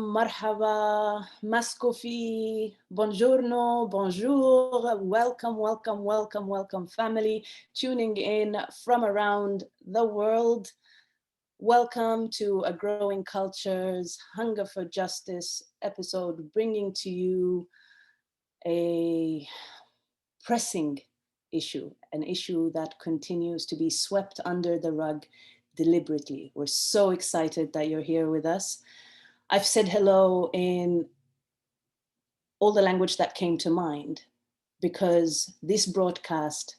Marhaba, Maskofi, buongiorno, bonjour, welcome, welcome, welcome, welcome, family tuning in from around the world. Welcome to A Growing Culture's Hunger for Justice episode, bringing to you a pressing issue, an issue that continues to be swept under the rug deliberately. We're so excited that you're here with us. I've said hello in all the language that came to mind because this broadcast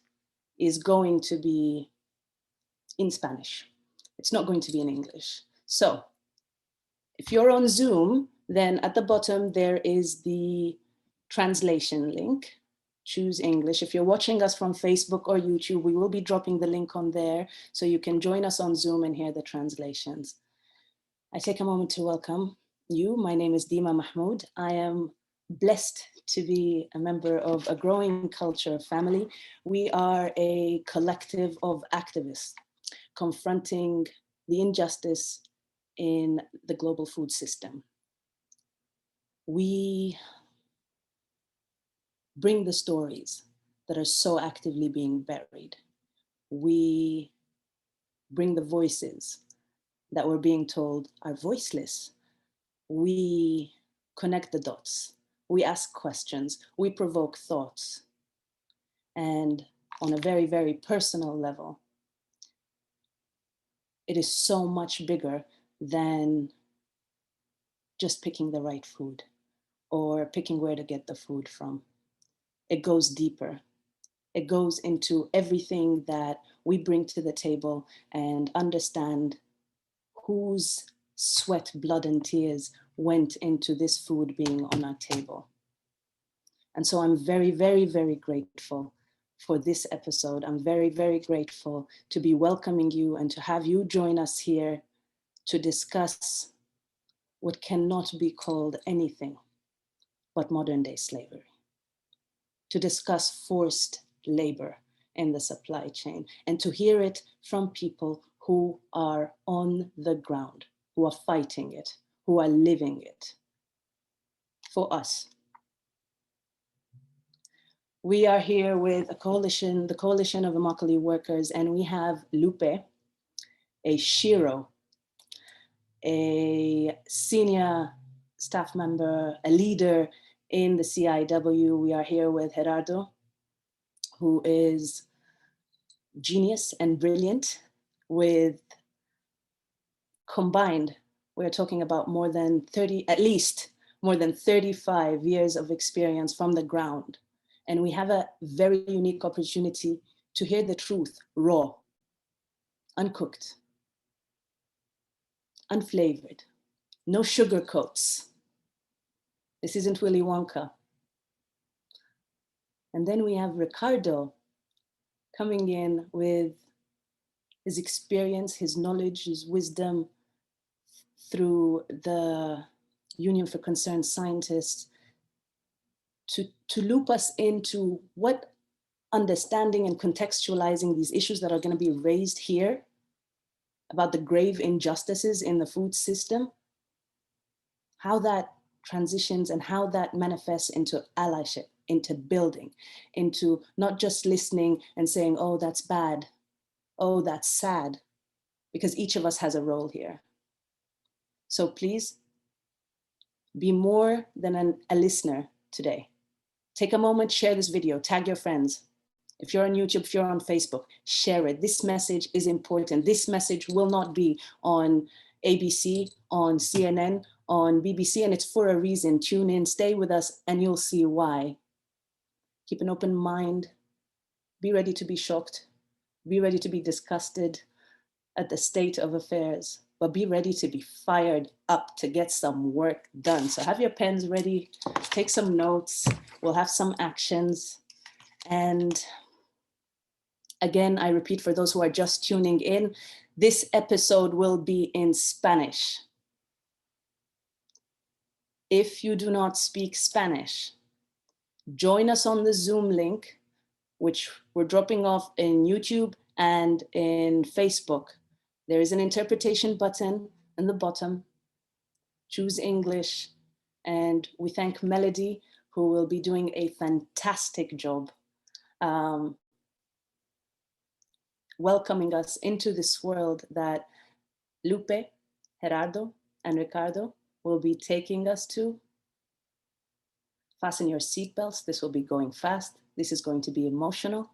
is going to be in Spanish. It's not going to be in English. So if you're on Zoom, then at the bottom there is the translation link. Choose English. If you're watching us from Facebook or YouTube, we will be dropping the link on there so you can join us on Zoom and hear the translations. I take a moment to welcome you. My name is Dima Mahmoud. I am blessed to be a member of A Growing Culture family. We are a collective of activists confronting the injustice in the global food system. We bring the stories that are so actively being buried. We bring the voices that we're being told are voiceless. We connect the dots. We ask questions. We provoke thoughts. And on a very, very personal level, it is so much bigger than just picking the right food or picking where to get the food from. It goes deeper. It goes into everything that we bring to the table and understand whose sweat, blood, and tears went into this food being on our table. And so I'm very, very, very grateful for this episode. I'm very, very grateful to be welcoming you and to have you join us here to discuss what cannot be called anything but modern day slavery, to discuss forced labor in the supply chain, and to hear it from people who are on the ground, who are fighting it, who are living it for us. We are here with a coalition, the Coalition of Immokalee Workers, and we have Lupe, a Shiro, a senior staff member, a leader in the CIW. We are here with Gerardo, who is genius and brilliant with combined, we're talking about more than 30, at least more than 35 years of experience from the ground. And we have a very unique opportunity to hear the truth, raw, uncooked, unflavored, no sugar coats. This isn't Willy Wonka. And then we have Ricardo coming in with his experience, his knowledge, his wisdom through the Union for Concerned Scientists to loop us into what understanding and contextualizing these issues that are going to be raised here about the grave injustices in the food system, how that transitions and how that manifests into allyship, into building, into not just listening and saying, oh, that's bad, oh, that's sad, because each of us has a role here. So please be more than a listener today. Take a moment, share this video, tag your friends. If you're on YouTube, if you're on Facebook, share it. This message is important. This message will not be on ABC, on CNN, on BBC, and it's for a reason. Tune in, stay with us, and you'll see why. Keep an open mind. Be ready to be shocked. Be ready to be disgusted at the state of affairs, but be ready to be fired up to get some work done. So have your pens ready, take some notes. We'll have some actions. And again, I repeat for those who are just tuning in, this episode will be in Spanish. If you do not speak Spanish, join us on the Zoom link, which we're dropping off in YouTube and in Facebook. There is an interpretation button in the bottom. choose English. And we thank Melody, who will be doing a fantastic job welcoming us into this world that Lupe, Gerardo, and Ricardo will be taking us to. Fasten your seatbelts. This will be going fast. This is going to be emotional.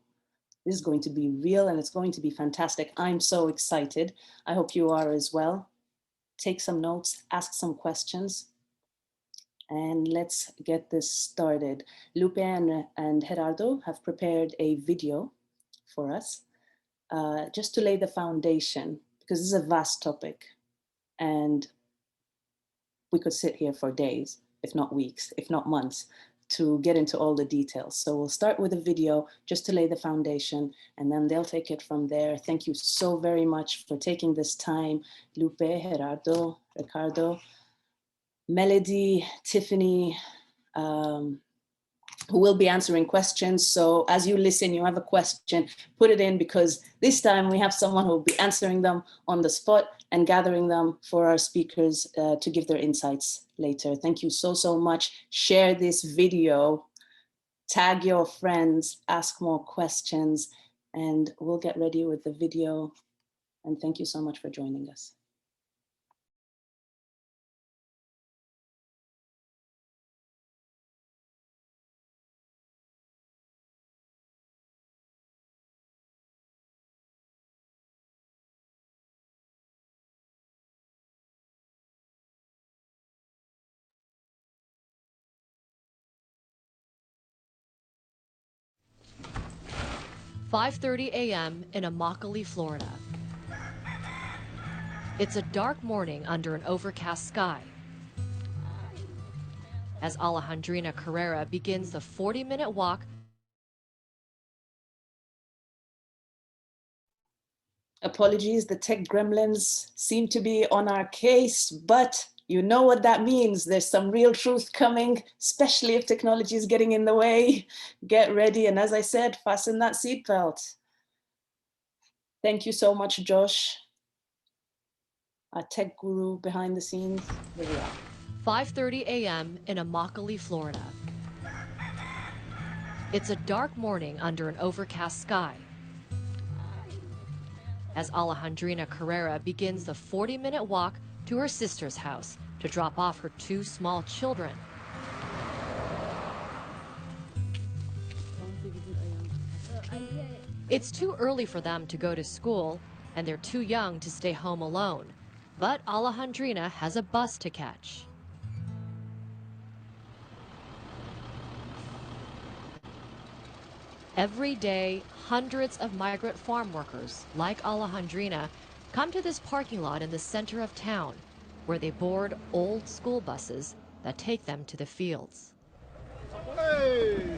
This is going to be real, and it's going to be fantastic. I'm so excited. I hope you are as well. Take some notes, ask some questions, and let's get this started. Lupe and Gerardo have prepared a video for us just to lay the foundation, because this is a vast topic, and we could sit here for days, if not weeks, if not months, to get into all the details. So we'll start with a video just to lay the foundation, and then they'll take it from there. Thank you so very much for taking this time, Lupe, Gerardo, Ricardo, Melody, Tiffany, who will be answering questions. So as you listen, you have a question, put it in, because this time we have someone who will be answering them on the spot and gathering them for our speakers to give their insights later. Thank you so, so much. Share this video, tag your friends, ask more questions, and we'll get ready with the video. And thank you so much for joining us. "5:30 a.m. in Immokalee, Florida. It's a dark morning under an overcast sky as Alejandrina Carrera begins the 40-minute walk. Apologies, the tech gremlins seem to be on our case, but you know what that means. There's some real truth coming, especially if technology is getting in the way. Get ready, and as I said, fasten that seatbelt. Thank you so much, Josh, our tech guru behind the scenes. Here we are. 5:30 a.m. in Immokalee, Florida. It's a dark morning under an overcast sky as Alejandrina Carrera begins the 40-minute walk to her sister's house to drop off her two small children. It's too early for them to go to school, and they're too young to stay home alone. But Alejandrina has a bus to catch. Every day, hundreds of migrant farm workers, like Alejandrina, come to this parking lot in the center of town, where they board old school buses that take them to the fields. Hey!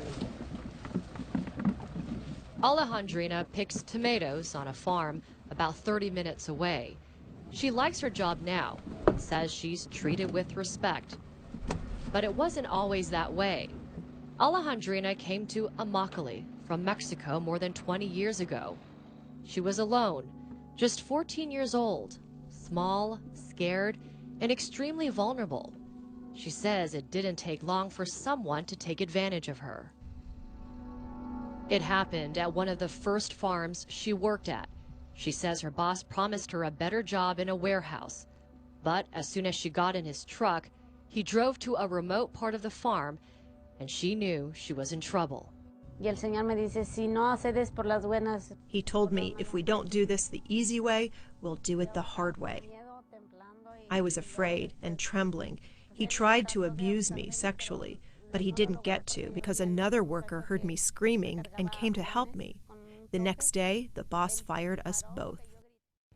Alejandrina picks tomatoes on a farm about 30 minutes away. She likes her job now, says she's treated with respect. But it wasn't always that way. Alejandrina came to Immokalee from Mexico more than 20 years ago. She was alone, just 14 years old, small, scared, and extremely vulnerable. She says it didn't take long for someone to take advantage of her. It happened at one of the first farms she worked at. She says her boss promised her a better job in a warehouse. But as soon as she got in his truck, he drove to a remote part of the farm, and she knew she was in trouble. He told me if we don't do this the easy way, we'll do it the hard way. I was afraid and trembling. He tried to abuse me sexually, but he didn't get to because another worker heard me screaming and came to help me. The next day, the boss fired us both.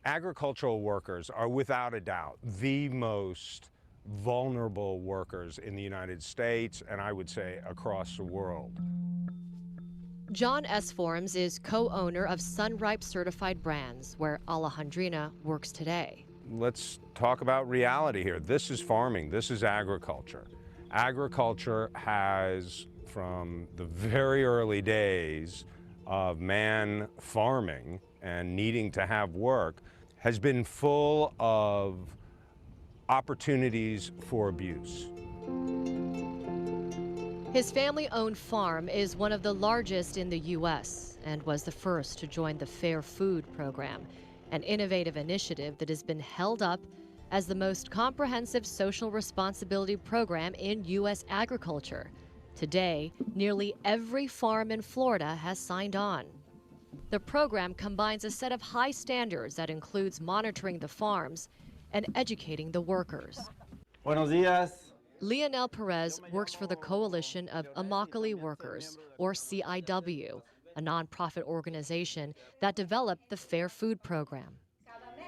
Agricultural workers are without a doubt the most vulnerable workers in the United States, and I would say across the world. John S. Forms is co-owner of Sunripe Certified Brands, where Alejandrina works today. Let's talk about reality here. This is farming, this is agriculture. Agriculture has, from the very early days of man farming and needing to have work, has been full of opportunities for abuse. His family-owned farm is one of the largest in the U.S. and was the first to join the Fair Food Program, an innovative initiative that has been held up as the most comprehensive social responsibility program in U.S. agriculture. Today, nearly every farm in Florida has signed on. The program combines a set of high standards that includes monitoring the farms and educating the workers. Buenos días. Leonel Perez works for the Coalition of Immokalee Workers, or CIW, a nonprofit organization that developed the Fair Food Program.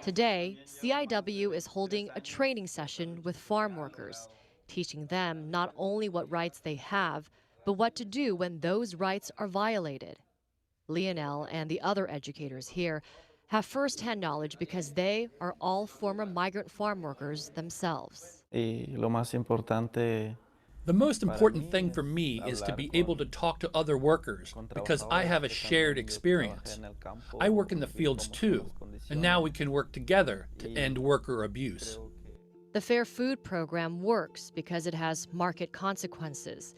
Today, CIW is holding a training session with farm workers, teaching them not only what rights they have, but what to do when those rights are violated. Leonel and the other educators here have firsthand knowledge because they are all former migrant farm workers themselves. Y lo más importante, The most important thing for me is to be able to talk to other workers because I have a shared experience. I work in the fields too, and now we can work together to end worker abuse. The Fair Food Program works because it has market consequences.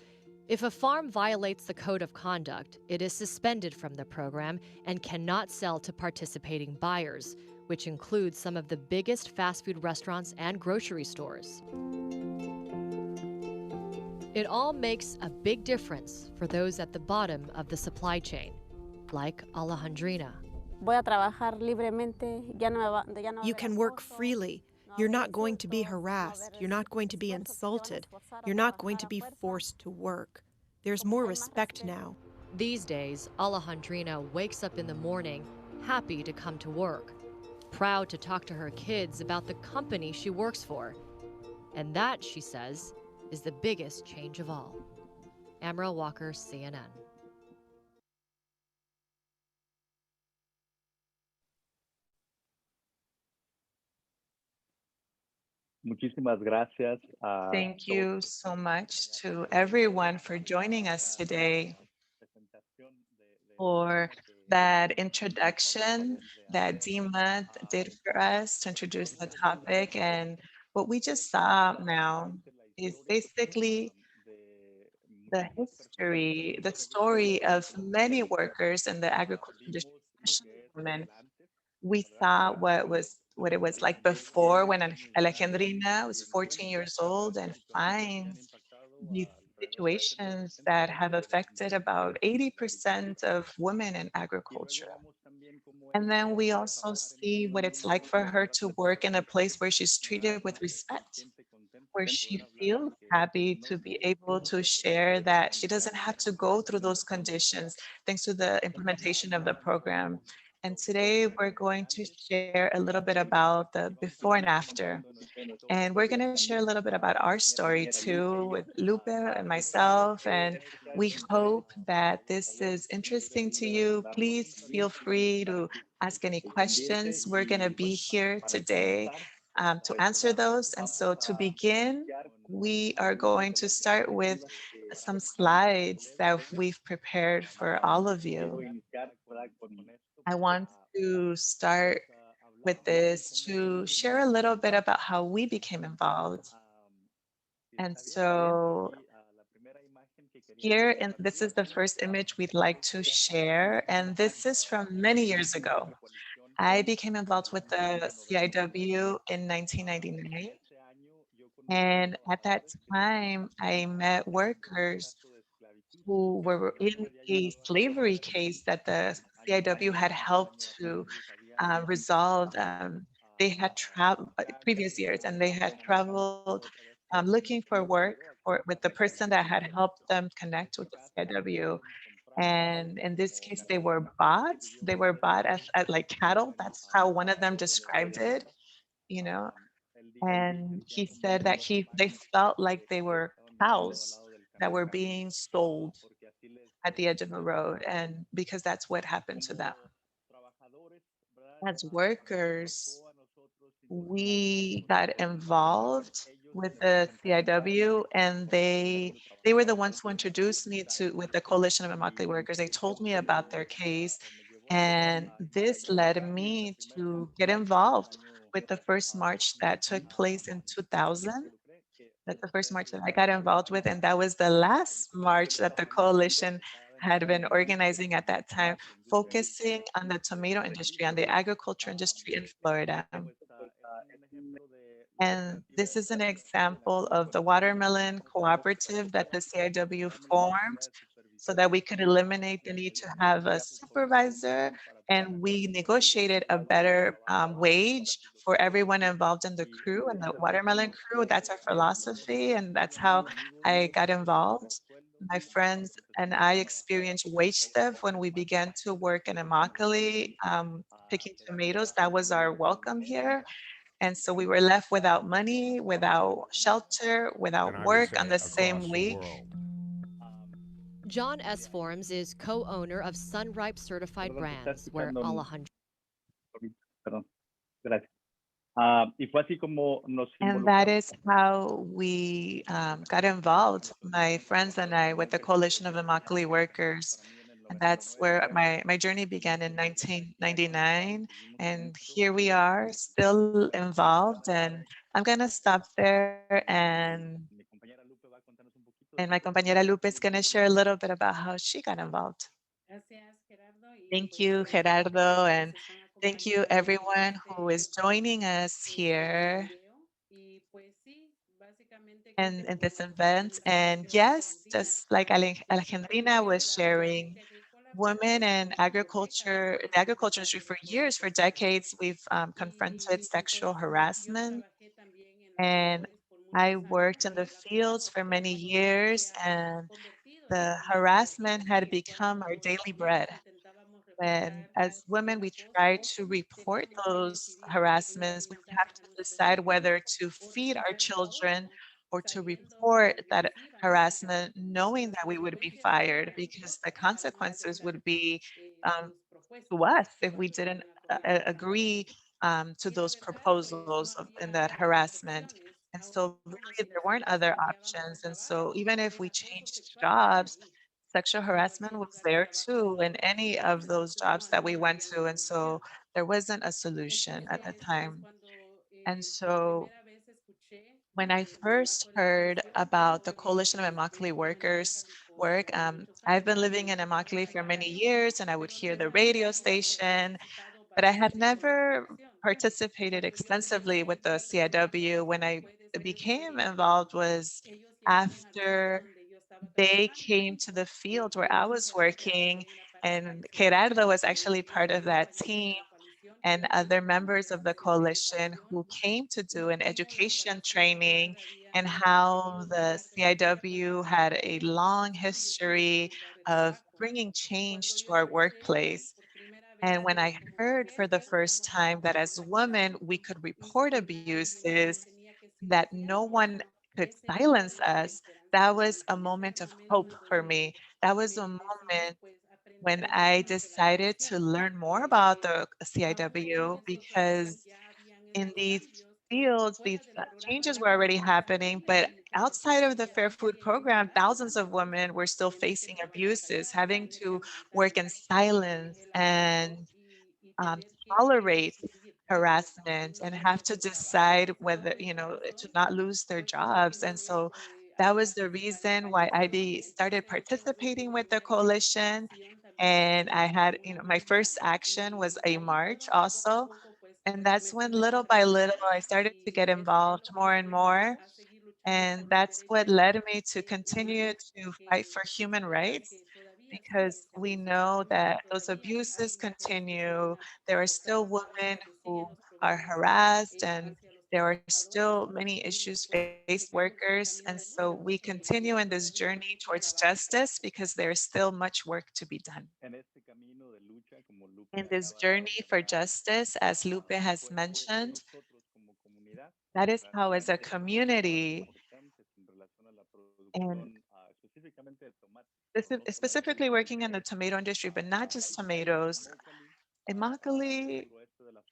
If a farm violates the code of conduct, it is suspended from the program and cannot sell to participating buyers, which includes some of the biggest fast food restaurants and grocery stores. It all makes a big difference for those at the bottom of the supply chain, like Alejandrina. You can work freely. You're not going to be harassed. You're not going to be insulted. You're not going to be forced to work. There's more respect now. These days, Alejandrina wakes up in the morning happy to come to work, proud to talk to her kids about the company she works for. And that, she says, is the biggest change of all. Amara Walker, CNN. Muchísimas gracias. Thank you so much to everyone for joining us today for that introduction that Dima did for us to introduce the topic. And what we just saw now is basically the history, the story of many workers in the agricultural industry, especially women. We saw what it was like before when Alejandrina was 14 years old and finds these situations that have affected about 80% of women in agriculture. And then we also see what it's like for her to work in a place where she's treated with respect, where she feels happy to be able to share that she doesn't have to go through those conditions thanks to the implementation of the program. And today we're going to share a little bit about the before and after. And we're going to share a little bit about our story too with Lupe and myself. And we hope that this is interesting to you. Please feel free to ask any questions. We're going to be here today to answer those. And so to begin, we are going to start with some slides that we've prepared for all of you. I want to start with this to share a little bit about how we became involved. And so here, and this is the first image we'd like to share, and this is from many years ago. I became involved with the CIW in 1999. And at that time, I met workers who were in a slavery case that the CIW had helped to resolve. They had traveled previous years and they had traveled looking for work with the person that had helped them connect with the CIW. And in this case, they were bought. They were bought as like cattle. That's how one of them described it, you know. And he said that they felt like they were cows that were being sold at the edge of the road, and because that's what happened to them. As workers, we got involved with the CIW, and they were the ones who introduced me to with the Coalition of Immokalee Workers. They told me about their case, and this led me to get involved with the first march that took place in 2000. That's the first march that I got involved with, and that was the last march that the coalition had been organizing at that time, focusing on the tomato industry, on the agriculture industry in Florida. And this is an example of the watermelon cooperative that the CIW formed so that we could eliminate the need to have a supervisor. And we negotiated a better wage for everyone involved in the crew and the watermelon crew. That's our philosophy, and that's how I got involved. My friends and I experienced wage theft when we began to work in Immokalee, picking tomatoes. That was our welcome here. And so we were left without money, without shelter, And without I would work on say the same across the week. world. John S. Forms is co-owner of Sunripe Certified Perdón, te está Brands, where escuchando Alejandro ahorita, perdón, gracias. Y fue así como nos And that involucramos. is how we got involved, my friends and I, with the Coalition of Immokalee Workers. And that's where my journey began in 1999. And here we are, still involved. And I'm going to stop there. And my compañera Lupe is going to share a little bit about how she got involved. Thank you, Gerardo, and thank you everyone who is joining us here in this event. And yes, just like Alejandrina was sharing, women in agriculture, the agriculture industry for years, for decades, we've confronted sexual harassment. And I worked in the fields for many years, and the harassment had become our daily bread. And as women, we try to report those harassments. We would have to decide whether to feed our children or to report that harassment, knowing that we would be fired because the consequences would be um, to us if we didn't agree to those proposals in that harassment. And so really there weren't other options. And so even if we changed jobs, sexual harassment was there too in any of those jobs that we went to. And so there wasn't a solution at the time. And so when I first heard about the Coalition of Immokalee Workers work, I've been living in Immokalee for many years and I would hear the radio station, but I had never participated extensively with the CIW. When I became involved was after they came to the field where I was working, and Gerardo was actually part of that team and other members of the coalition who came to do an education training and how the CIW had a long history of bringing change to our workplace. And when I heard for the first time that as women, we could report abuses, that no one could silence us, that was a moment of hope for me. That was a moment when I decided to learn more about the CIW because in these fields, these changes were already happening, but outside of the Fair Food Program, thousands of women were still facing abuses, having to work in silence and um, tolerate harassment and have to decide whether, to not lose their jobs. And so that was the reason why started participating with the coalition. And I had, my first action was a march also. And that's when little by little I started to get involved more and more. And that's what led me to continue to fight for human rights because we know that those abuses continue. There are still women who are harassed, and there are still many issues faced workers. And so we continue in this journey towards justice because there is still much work to be done. In this journey for justice, as Lupe has mentioned, that is how as a community and specifically working in the tomato industry, but not just tomatoes. Immokalee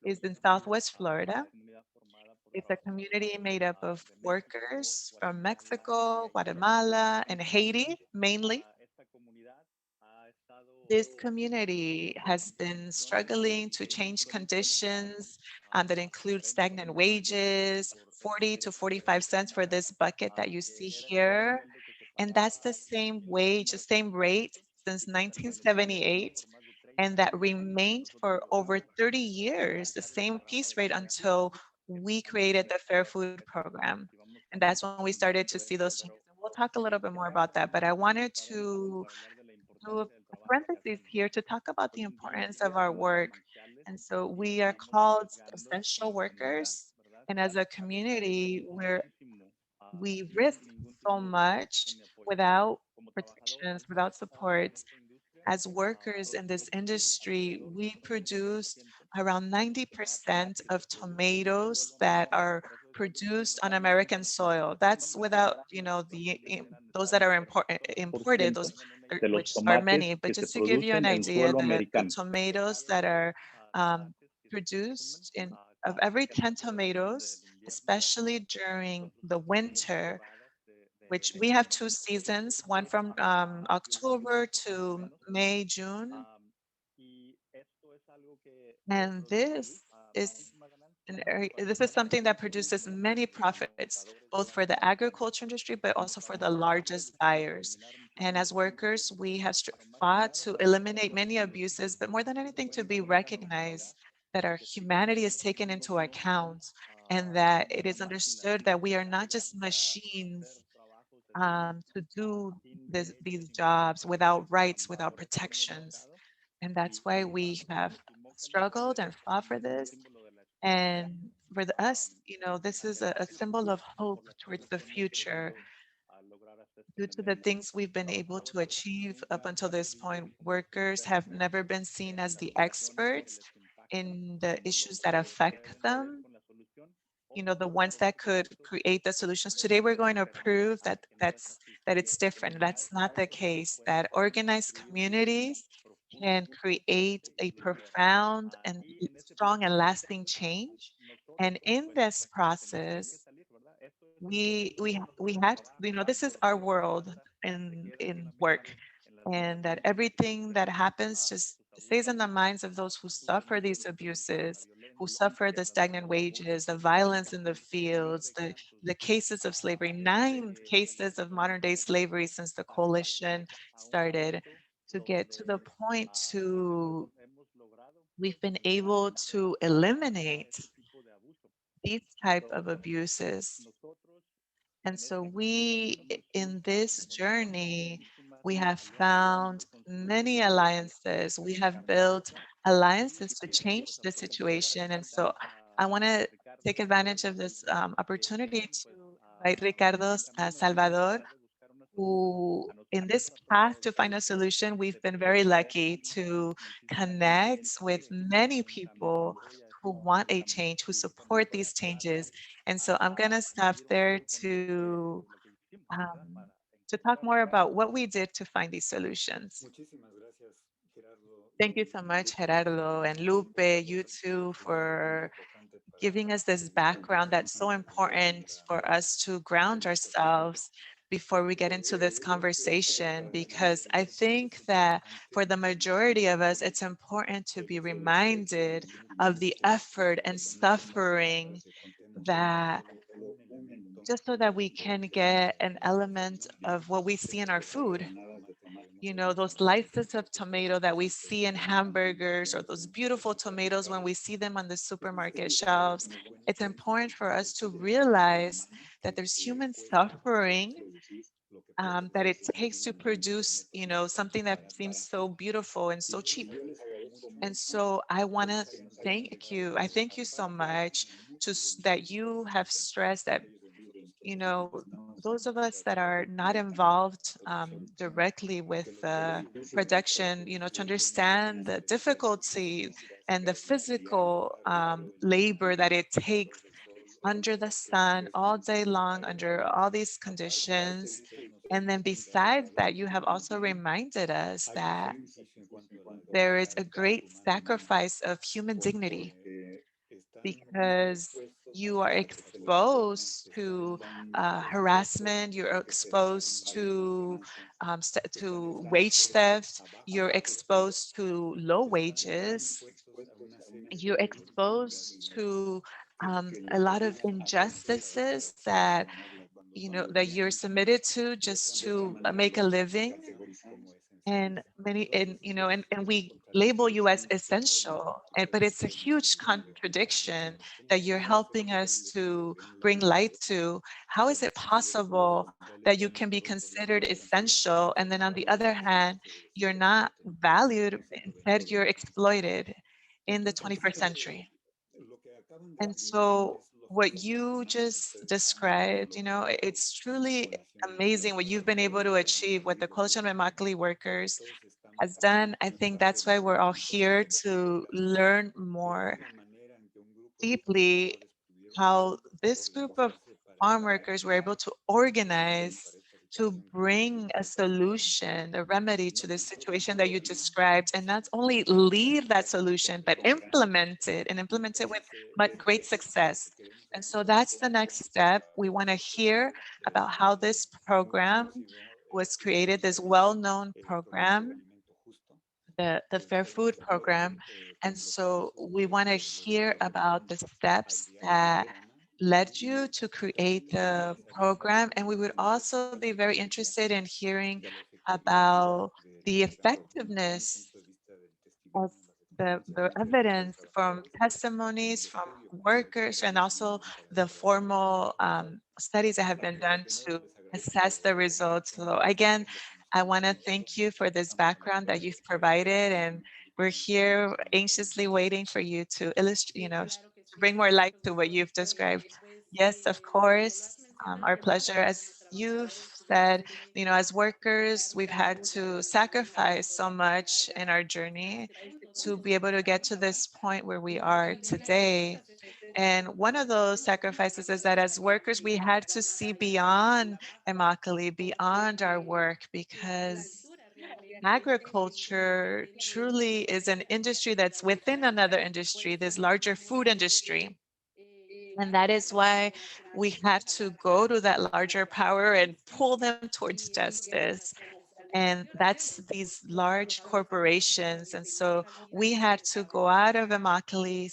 is in Southwest Florida. It's a community made up of workers from Mexico, Guatemala, and Haiti, mainly. this community has been struggling to change conditions that include stagnant wages, 40 to 45 cents for this bucket that you see here. And that's the same wage, the same rate since 1978. And that remained for over 30 years, the same piece rate until we created the Fair Food Program. And that's when we started to see those changes. And we'll talk a little bit more about that, but I wanted to do a parenthesis here to talk about the importance of our work. And so we are called essential workers. And as a community, we risk so much without protections, without supports. As workers in this industry, we produce around 90% of tomatoes that are produced on American soil. That's without, those that are imported, those de los which are tomates many. But que se just to give you an producen en idea, suelo the americano. tomatoes that are produced of every 10 tomatoes, especially during the winter, which we have two seasons, one from October to May, June. And this is something that produces many profits, both for the agriculture industry, but also for the largest buyers. And as workers, we have fought to eliminate many abuses, but more than anything, to be recognized that our humanity is taken into account and that it is understood that we are not just machines to do these jobs without rights, without protections. And that's why we have struggled and fought for this. And for us, this is a symbol of hope towards the future. Due to the things we've been able to achieve up until this point, workers have never been seen as the experts in the issues that affect them, the ones that could create the solutions. Today, we're going to prove that it's different. That's not the case, that organized communities can create a profound and strong and lasting change. And in this process, we had, this is our world in work, and that everything that happens just stays in the minds of those who suffer these abuses, who suffer the stagnant wages, the violence in the fields, the cases of slavery, 9 cases of modern day slavery since the coalition started, to get to the point to we've been able to eliminate these type of abuses. And so in this journey, we have found many alliances. We have built alliances to change the situation. And so I want to take advantage of this opportunity to invite Ricardo Salvador, who in this path to find a solution, we've been very lucky to connect with many people who want a change, who support these changes. And so I'm going to stop there um, to talk more about what we did to find these solutions. Thank you so much, Gerardo and Lupe, you two, for giving us this background that's so important for us to ground ourselves before we get into this conversation, because I think that for the majority of us, it's important to be reminded of the effort and suffering that just so that we can get an element of what we see in our food. Those slices of tomato that we see in hamburgers, or those beautiful tomatoes when we see them on the supermarket shelves. It's important for us to realize that there's human suffering that it takes to produce, something that seems so beautiful and so cheap. And so I want to thank you. I thank you so much that you have stressed that those of us that are not involved directly with production, to understand the difficulty and the physical labor that it takes under the sun all day long, under all these conditions. And then besides that, you have also reminded us that there is a great sacrifice of human dignity, because you are exposed to harassment, you're exposed to wage theft, you're exposed to low wages, you're exposed to a lot of injustices that that you're submitted to just to make a living. And many and we label you as essential, but it's a huge contradiction that you're helping us to bring light to. How is it possible that you can be considered essential and then on the other hand you're not valued, instead you're exploited in the 21st century? And so what you just described, it's truly amazing what you've been able to achieve, what the Coalition of Immokalee Workers has done. I think that's why we're all here to learn more deeply how this group of farm workers were able to organize to bring a solution, a remedy to this situation that you described, and not only leave that solution, but implement it and implement it with great success. And so that's the next step. We want to hear about how this program was created, this well-known program, the Fair Food Program. And so we want to hear about the steps that led you to create the program. And we would also be very interested in hearing about the effectiveness of the evidence from testimonies from workers and also the formal studies that have been done to assess the results. So again, I want to thank you for this background that you've provided, and we're here anxiously waiting for you to illustrate, to bring more light to what you've described. Yes, of course, our pleasure. As you've said, as workers, we've had to sacrifice so much in our journey to be able to get to this point where we are today. And one of those sacrifices is that as workers, we had to see beyond Immokalee, beyond our work, because agriculture truly is an industry that's within another industry, this larger food industry. And that is why we had to go to that larger power and pull them towards justice. And that's these large corporations. And so we had to go out of Immokalee,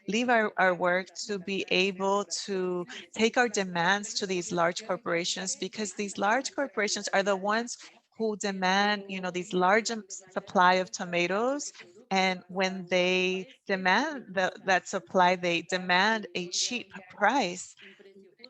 leave our work to be able to take our demands to these large corporations, because these large corporations are the ones who demand, these large supply of tomatoes. And when they demand that supply, they demand a cheap price.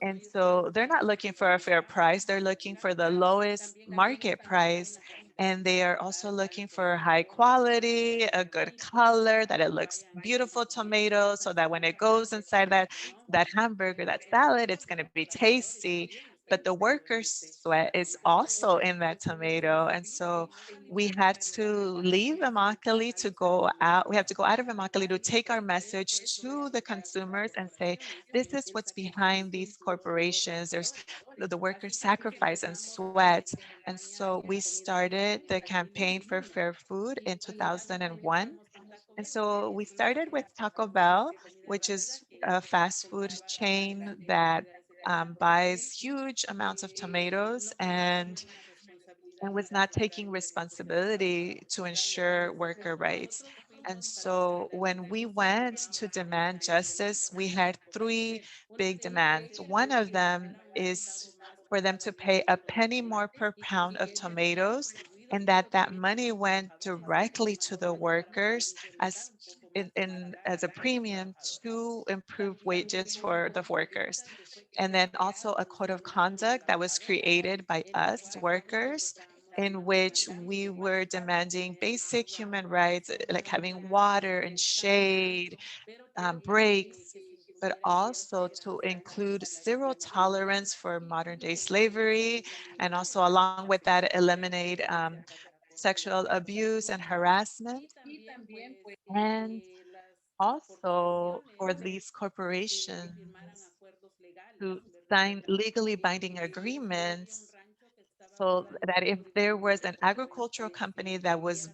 And so they're not looking for a fair price. They're looking for the lowest market price. And they are also looking for high quality, a good color, that it looks beautiful tomato, so that when it goes inside that hamburger, that salad, it's going to be tasty. But the worker's sweat is also in that tomato. And so we had to leave Immokalee to go out. We have to go out of Immokalee to take our message to the consumers and say, this is what's behind these corporations. There's the workers' sacrifice and sweat. And so we started the campaign for fair food in 2001. And so we started with Taco Bell, which is a fast food chain that buys huge amounts of tomatoes and was not taking responsibility to ensure worker rights. And so when we went to demand justice, we had three big demands. One of them is for them to pay a penny more per pound of tomatoes, and that money went directly to the workers as as a premium to improve wages for the workers. And then also a code of conduct that was created by us workers, in which we were demanding basic human rights, like having water and shade, breaks, but also to include zero tolerance for modern day slavery, and also along with that, eliminate sexual abuse and harassment. And also for these corporations to sign legally binding agreements so that if there was an agricultural company that was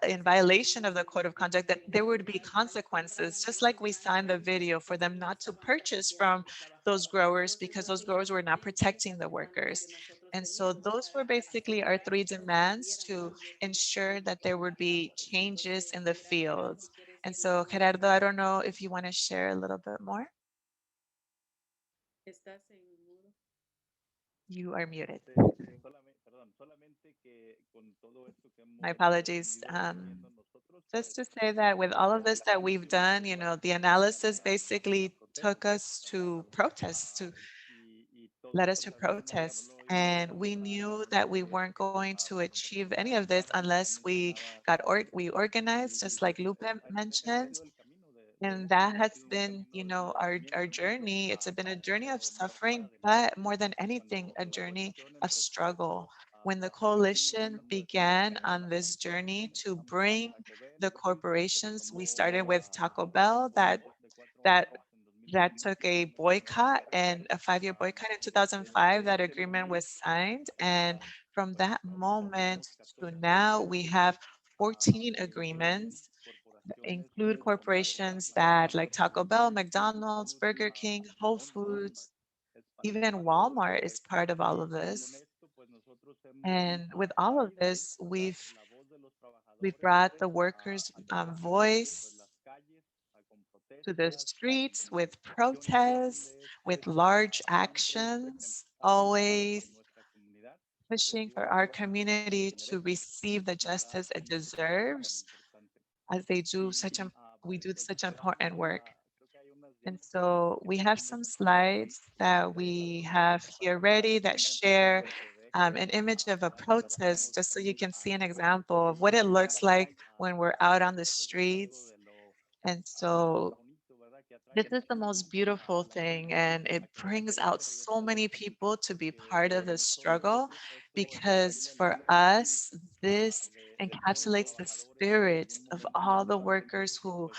in violation of the code of conduct, that there would be consequences, just like we saw in the video, for them not to purchase from those growers because those growers were not protecting the workers. And so those were basically our three demands to ensure that there would be changes in the fields. And so Gerardo, I don't know if you want to share a little bit more. You are muted. My apologies. Just to say that with all of this that we've done, the analysis basically took us to protest, to led us to protest. And we knew that we weren't going to achieve any of this unless we organized, just like Lupe mentioned. And that has been, our journey. It's been a journey of suffering, but more than anything, a journey of struggle. When the coalition began on this journey to bring the corporations, we started with Taco Bell that that took a boycott and a 5-year boycott in 2005. That agreement was signed. And from that moment to now, we have 14 agreements include corporations that like Taco Bell, McDonald's, Burger King, Whole Foods, even Walmart is part of all of this. And with all of this, we've brought the workers' voice to the streets with protests, with large actions, always pushing for our community to receive the justice it deserves as we do such important work. And so we have some slides that we have here ready that share an image of a protest, just so you can see an example of what it looks like when we're out on the streets. And so this is the most beautiful thing, and it brings out so many people to be part of the struggle, because for us, this encapsulates the spirit of all the workers who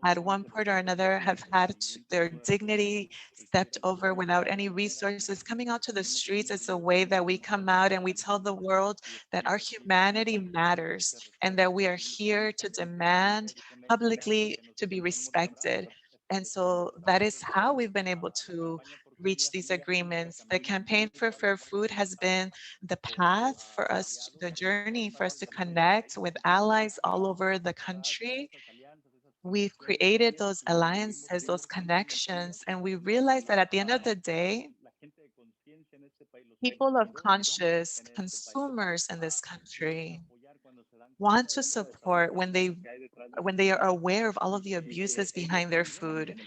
at one point or another have had their dignity stepped over without any resources. Coming out to the streets is a way that we come out and we tell the world that our humanity matters and that we are here to demand publicly to be respected. And so that is how we've been able to reach these agreements. The campaign for fair food has been the path for us, the journey for us to connect with allies all over the country. We've created those alliances, those connections, and we realize that at the end of the day, people of conscious consumers in this country want to support when they are aware of all of the abuses behind their food,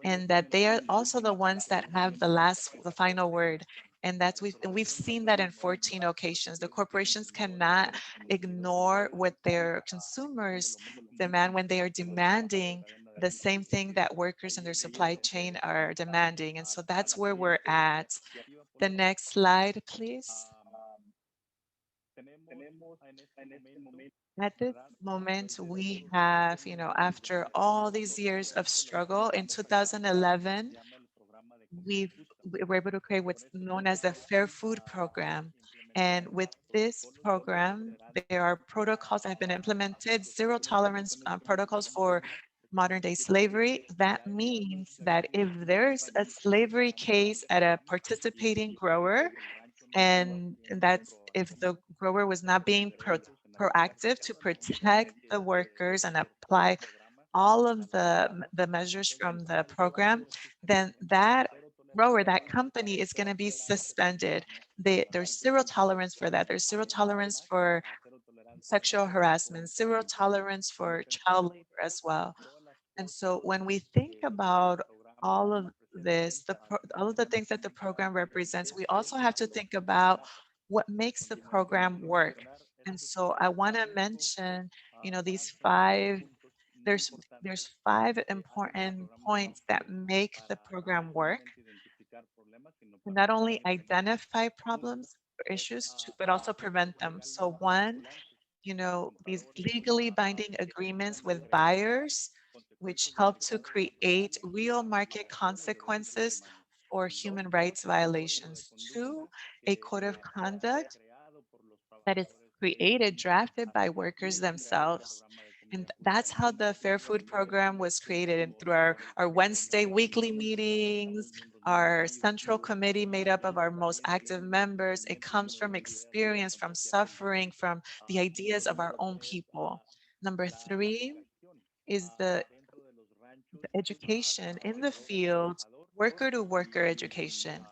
and that they are also the ones that have the final word. And we've seen that in 14 occasions. The corporations cannot ignore what their consumers demand when they are demanding the same thing that workers in their supply chain are demanding. And so that's where we're at. The next slide, please. At this moment, we have, after all these years of struggle, in 2011, we were able to create what's known as the Fair Food Program. And with this program, there are protocols that have been implemented, zero tolerance protocols for modern day slavery. That means that if there's a slavery case at a participating grower, and that's if the grower was not being proactive to protect the workers and apply all of the measures from the program, then that grower, that company is going to be suspended. There's zero tolerance for that. There's zero tolerance for sexual harassment, zero tolerance for child labor as well. And so when we think about all of this, all of the things that the program represents, we also have to think about what makes the program work. And so I want to mention, these there's there's 5 important points that make the program work. To not only identify problems or issues, but also prevent them. So one, these legally binding agreements with buyers, which help to create real market consequences for human rights violations. Two, a code of conduct that is created, drafted by workers themselves. And that's how the Fair Food Program was created, and through our Wednesday weekly meetings, our central committee made up of our most active members. It comes from experience, from suffering, from the ideas of our own people. Number three is the education in the field, worker to worker education.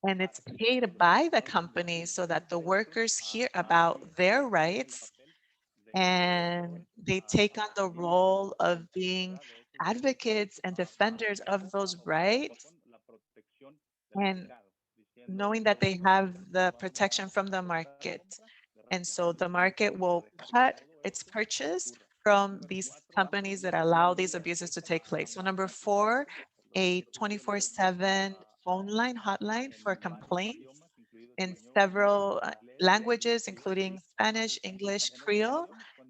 And it's paid by the company so that the workers hear about their rights and they take on the role of being advocates and defenders of those rights, and knowing that they have the protection from the market. And so the market will cut its purchase from these companies that allow these abuses to take place. So number four, a 24/7 phone line, hotline for complaints in several languages, including Spanish, English, Creole,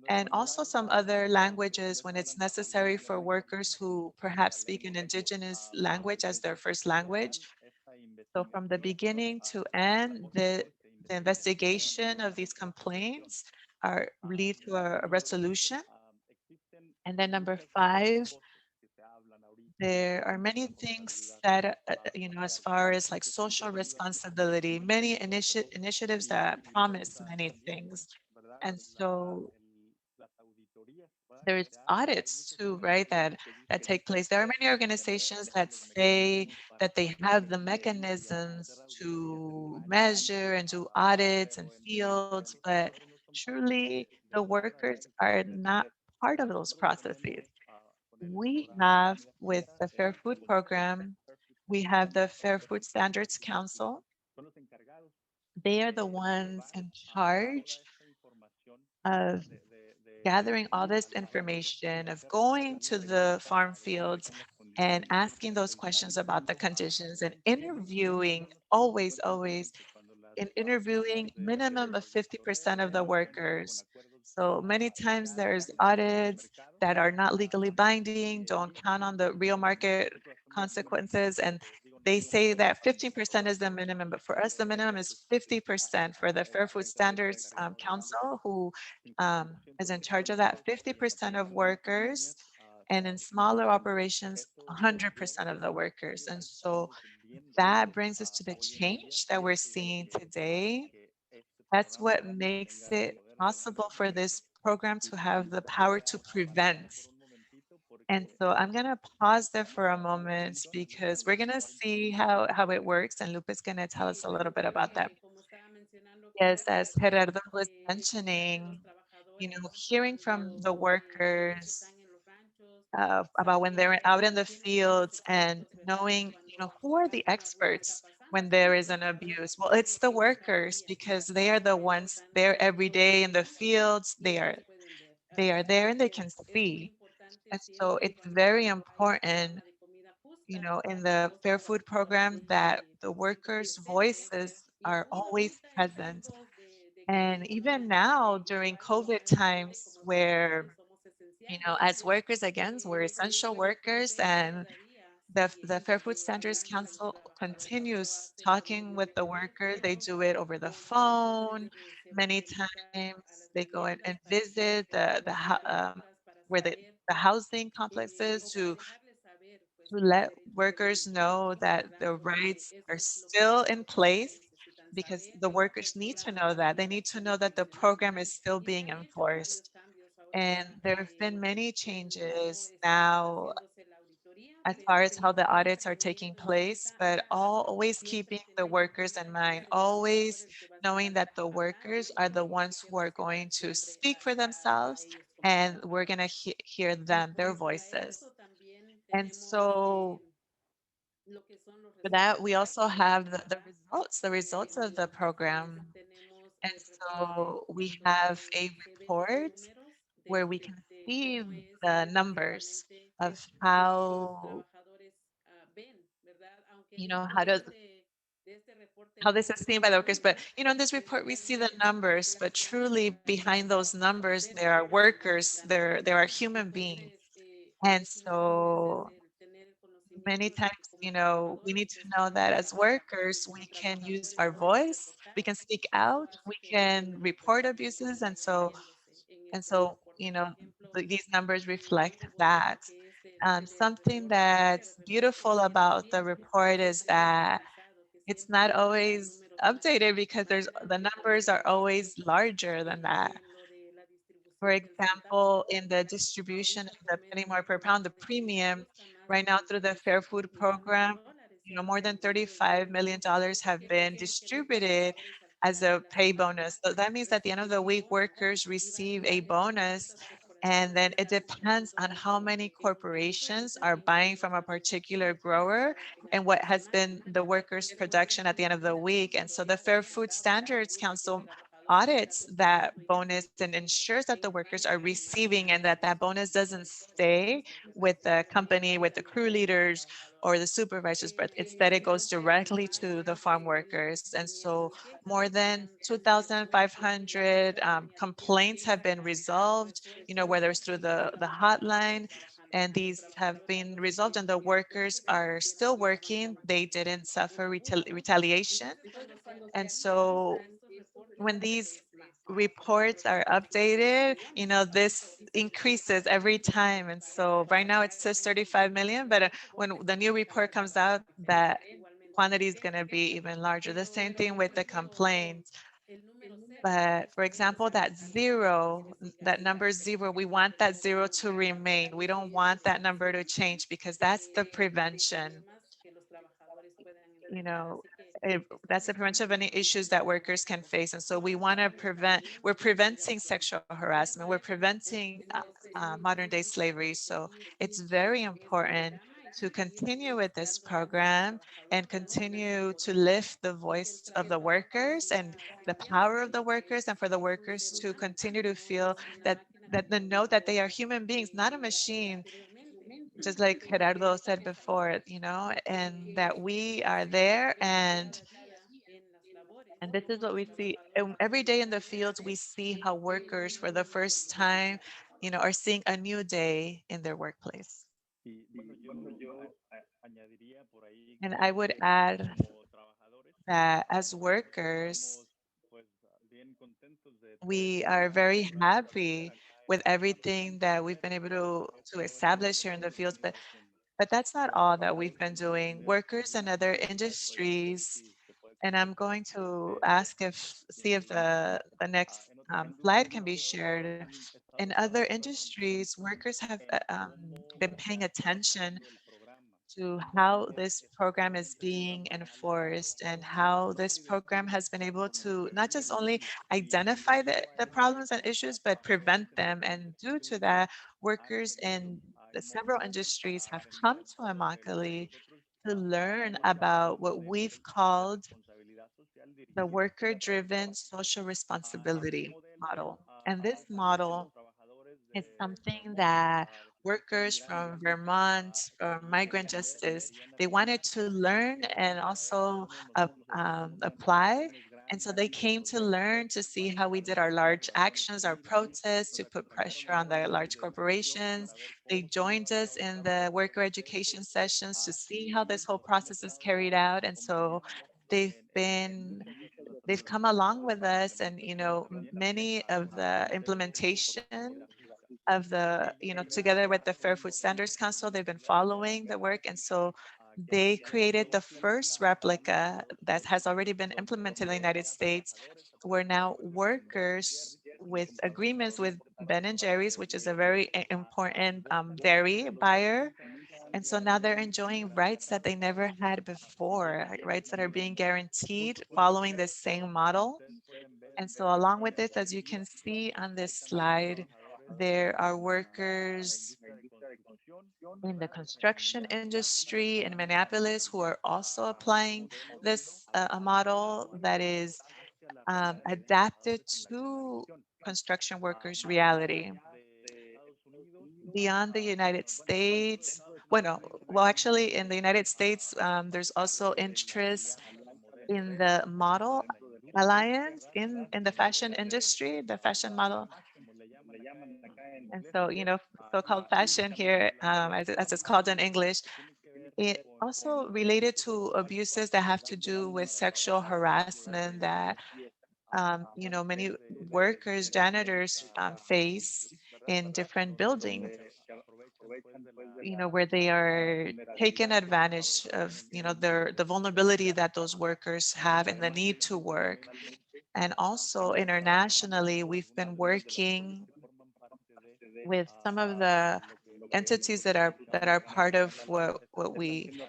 and also some other languages when it's necessary for workers who perhaps speak an indigenous language as their first language. So from the beginning to end, the investigation of these complaints are lead to a resolution. And then number five, there are many things that, as far as like social responsibility, many initiatives that promise many things. And so there's audits too, right, that take place. There are many organizations that say that they have the mechanisms to measure and do audits and fields, but truly the workers are not part of those processes. We have with the Fair Food Program, we have the Fair Food Standards Council. They are the ones in charge of gathering all this information, of going to the farm fields and asking those questions about the conditions and interviewing, always in interviewing minimum of 50% of the workers. So many times there's audits that are not legally binding, don't count on the real market consequences. And they say that 15% is the minimum, but for us, the minimum is 50% for the Fair Food Standards Council, who is in charge of that, 50% of workers, and in smaller operations, 100% of the workers. And so that brings us to the change that we're seeing today. That's what makes it possible for this program to have the power to prevent. And so I'm going to pause there for a moment because we're going to see how it works. And Lupe is going to tell us a little bit about that. Yes, as Gerardo was mentioning, hearing from the workers about when they're out in the fields and knowing, who are the experts when there is an abuse? Well, it's the workers because they are the ones there every day in the fields. They are there and they can see. And so it's very important, in the Fair Food Program that the workers' voices are always present. And even now during COVID times where, as workers, again, we're essential workers, and the Fair Food Standards Council continues talking with the workers. They do it over the phone. Many times they go and visit where the housing complexes to let workers know that the rights are still in place, because the workers need to know that. They need to know that the program is still being enforced. And there have been many changes now as far as how the audits are taking place, but always keeping the workers in mind, always knowing that the workers are the ones who are going to speak for themselves, and we're going to hear them, their voices. And so for that, we also have the results of the program. And so we have a report where we can see the numbers of how does how this is seen by the workers. But in this report we see the numbers, but truly behind those numbers there are workers, there are human beings. And so many times, we need to know that as workers, we can use our voice, we can speak out, we can report abuses. And so, these numbers reflect that. Something that's beautiful about the report is that it's not always updated because the numbers are always larger than that. For example, in the distribution of the penny more per pound, the premium, right now through the Fair Food Program, more than $35 million have been distributed as a pay bonus. So that means at the end of the week, workers receive a bonus, and then it depends on how many corporations are buying from a particular grower and what has been the workers' production at the end of the week. And so the Fair Food Standards Council audits that bonus and ensures that the workers are receiving and that that bonus doesn't stay with the company, with the crew leaders or the supervisors, but instead it goes directly to the farm workers. And so more than 2,500 complaints have been resolved, whether it's through the hotline, and these have been resolved and the workers are still working. They didn't suffer retaliation. And so when these reports are updated, this increases every time. And so right now it says 35 million, but when the new report comes out, that quantity is going to be even larger. The same thing with the complaints. But for example, that number zero, we want that zero to remain. We don't want that number to change because that's the prevention. you know, that's the prevention of any issues that workers can face. And so we're preventing sexual harassment, we're preventing modern day slavery. So it's very important to continue with this program and continue to lift the voice of the workers and the power of the workers, and for the workers to continue to feel that the know that they are human beings, not a machine, just like Gerardo said before, and that we are there. And this is what we see every day in the fields. We see how workers for the first time, are seeing a new day in their workplace. And I would add that as workers, we are very happy with everything that we've been able to establish here in the fields, but that's not all that we've been doing. Workers in other industries, and I'm going to see if the next slide can be shared. In other industries, workers have been paying attention to how this program is being enforced and how this program has been able to not just only identify the problems and issues, but prevent them. And due to that, workers in several industries have come to Immokalee to learn about what we've called the worker-driven social responsibility model. And this model is something that workers from Vermont or migrant justice, they wanted to learn and also apply. And so they came to learn to see how we did our large actions, our protests, to put pressure on the large corporations. They joined us in the worker education sessions to see how this whole process is carried out. And so they've come along with us, and many of the implementation of together with the Fair Food Standards Council, they've been following the work. And so they created the first replica that has already been implemented in the United States, where now workers with agreements with Ben and Jerry's, which is a very important dairy buyer. And so now they're enjoying rights that they never had before, rights that are being guaranteed following the same model. And so along with this, as you can see on this slide, there are workers in the construction industry in Minneapolis who are also applying this a model that is adapted to construction workers' reality. Beyond the United States, actually in the United States, there's also interest in the model alliance in the fashion industry, the fashion model. And so, so-called fashion here, as it's called in English, it also related to abuses that have to do with sexual harassment that many workers, janitors face in different buildings, where they are taken advantage of, the vulnerability that those workers have and the need to work. And also internationally, we've been working with some of the entities that are part of what we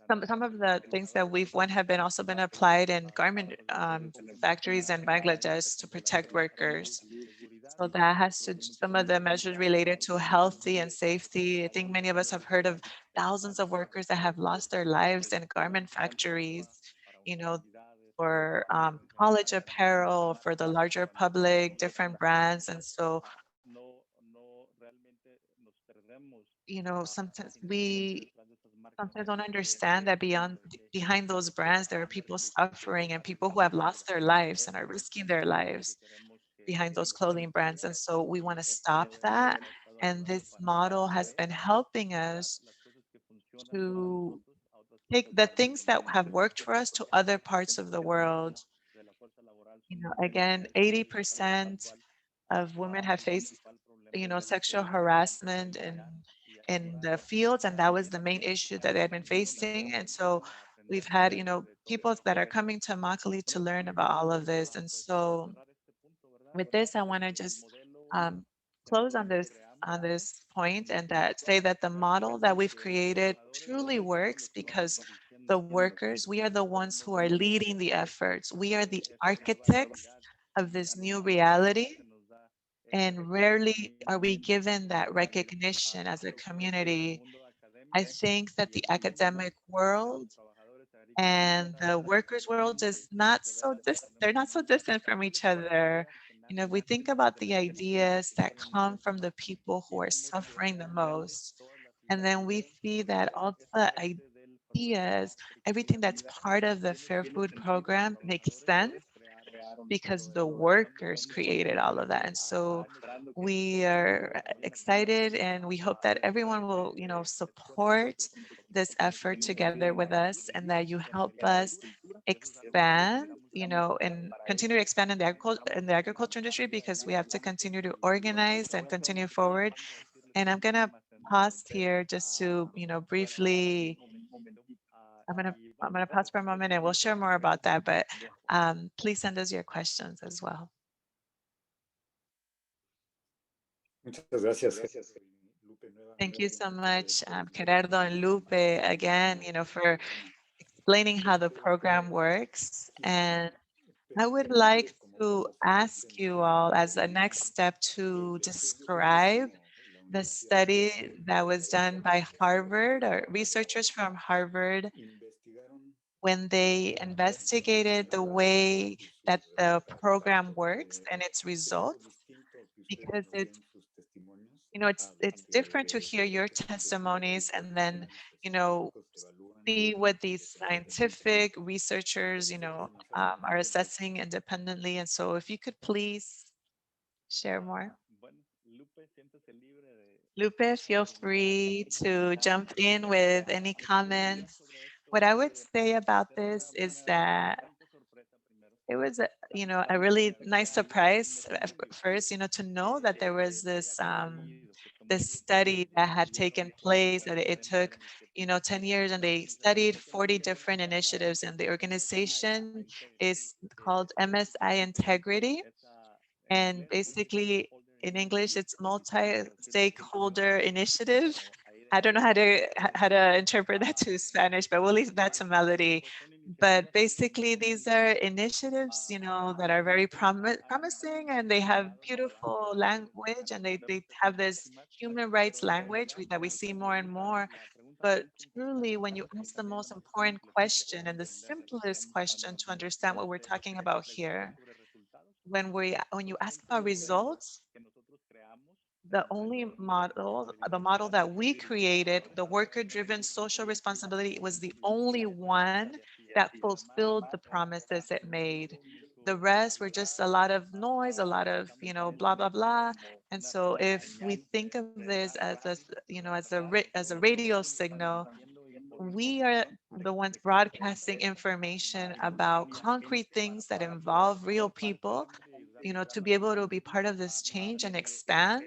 some of the things that we've won have been also been applied in garment factories in Bangladesh to protect workers. So that has to some of the measures related to healthy and safety. I think many of us have heard of thousands of workers that have lost their lives in garment factories, you know, for college apparel, for the larger public, different brands. And so, sometimes we sometimes don't understand that behind those brands, there are people suffering and people who have lost their lives and are risking their lives behind those clothing brands. And so we want to stop that. And this model has been helping us to take the things that have worked for us to other parts of the world. Again, 80% of women have faced, sexual harassment in the fields, and that was the main issue that they had been facing. And so we've had, people that are coming to Immokalee to learn about all of this. And so with this, I want to just um, close on this point and that say that the model that we've created truly works because the workers, we are the ones who are leading the efforts. We are the architects of this new reality. And rarely are we given that recognition as a community. I think that the academic world and the workers world is not so they're not so distant from each other. If we think about the ideas that come from the people who are suffering the most, and then we see that all the ideas, everything that's part of the Fair Food program makes sense because the workers created all of that. And so we are excited and we hope that everyone will, support this effort together with us and that you help us expand, and continue to expand in the agriculture industry because we have to continue to organize and continue forward. And I'm gonna pause here just to, briefly I'm gonna pause for a moment and we'll share more about that, but please send us your questions as well. Thank you so much, Gerardo and Lupe, again, for explaining how the program works. And I would like to ask you all as a next step to describe the study that was done by Harvard or researchers from Harvard when they investigated the way that the program works and its results, because it's different to hear your testimonies and then, you know, see what these scientific researchers, are assessing independently. And so if you could please share more. Lupe, feel free to jump in with any comments. What I would say about this is that it was a really nice surprise at first, to know that there was this study that had taken place, that it took 10 years, and they studied 40 different initiatives, and the organization is called MSI Integrity. And basically, in English, it's multi-stakeholder initiative. I don't know how to interpret that to Spanish, but we'll leave that to Melody. But basically, these are initiatives, that are very promising, and they have beautiful language, and they have this human rights language that we see more and more. But truly, when you ask the most important question and the simplest question to understand what we're talking about here, when you ask about results, the model that we created, the worker-driven social responsibility, was the only one that fulfilled the promises it made. the rest were just a lot of noise, a lot of, blah, blah, blah. And so if we think of this as as a radio signal, we are the ones broadcasting information about concrete things that involve real people, to be able to be part of this change and expand,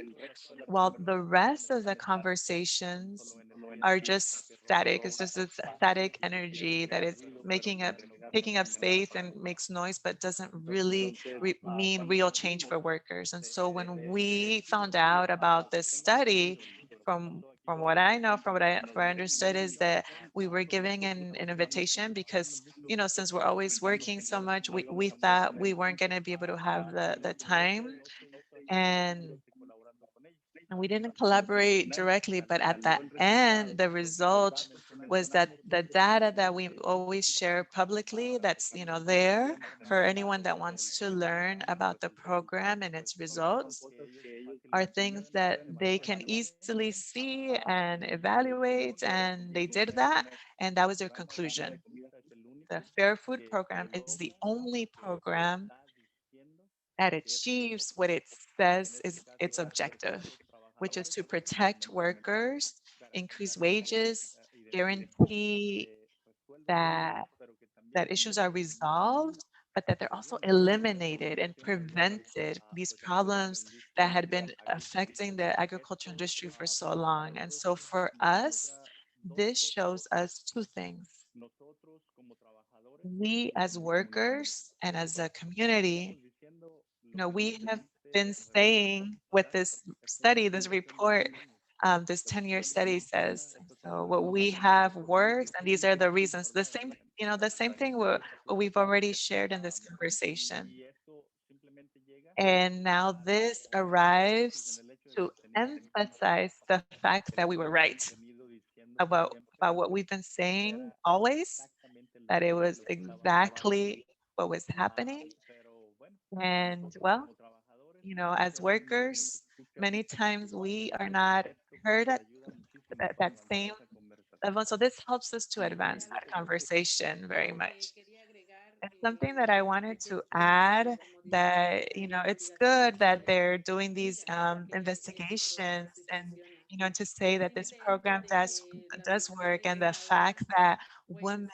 while the rest of the conversations are just static. It's just a static energy that is taking up space and makes noise, but doesn't really mean real change for workers. And so when we found out about this study, from what I know, from what I understood, is that we were giving an invitation because, since we're always working so much, we thought we weren't going to be able to have the time. And we didn't collaborate directly, but at the end, the result was that the data that we always share publicly, that's there for anyone that wants to learn about the program and its results, are things that they can easily see and evaluate, and they did that, and that was their conclusion. The Fair Food Program is the only program that achieves what it says is its objective, which is to protect workers, increase wages, guarantee that issues are resolved, but that they're also eliminated and prevented, these problems that had been affecting the agriculture industry for so long. And so for us, this shows us two things. We as workers and as a community, we have been saying with this study, this report, this 10-year study says, so what we have works, and these are the reasons. The same thing what we've already shared in this conversation. And now this arrives to emphasize the fact that we were right about what we've been saying always, that it was exactly what was happening. And well, as workers, many times we are not heard at that same level. So this helps us to advance that conversation very much. And something that I wanted to add, that, it's good that they're doing these investigations, and, to say that this program does work, and the fact that women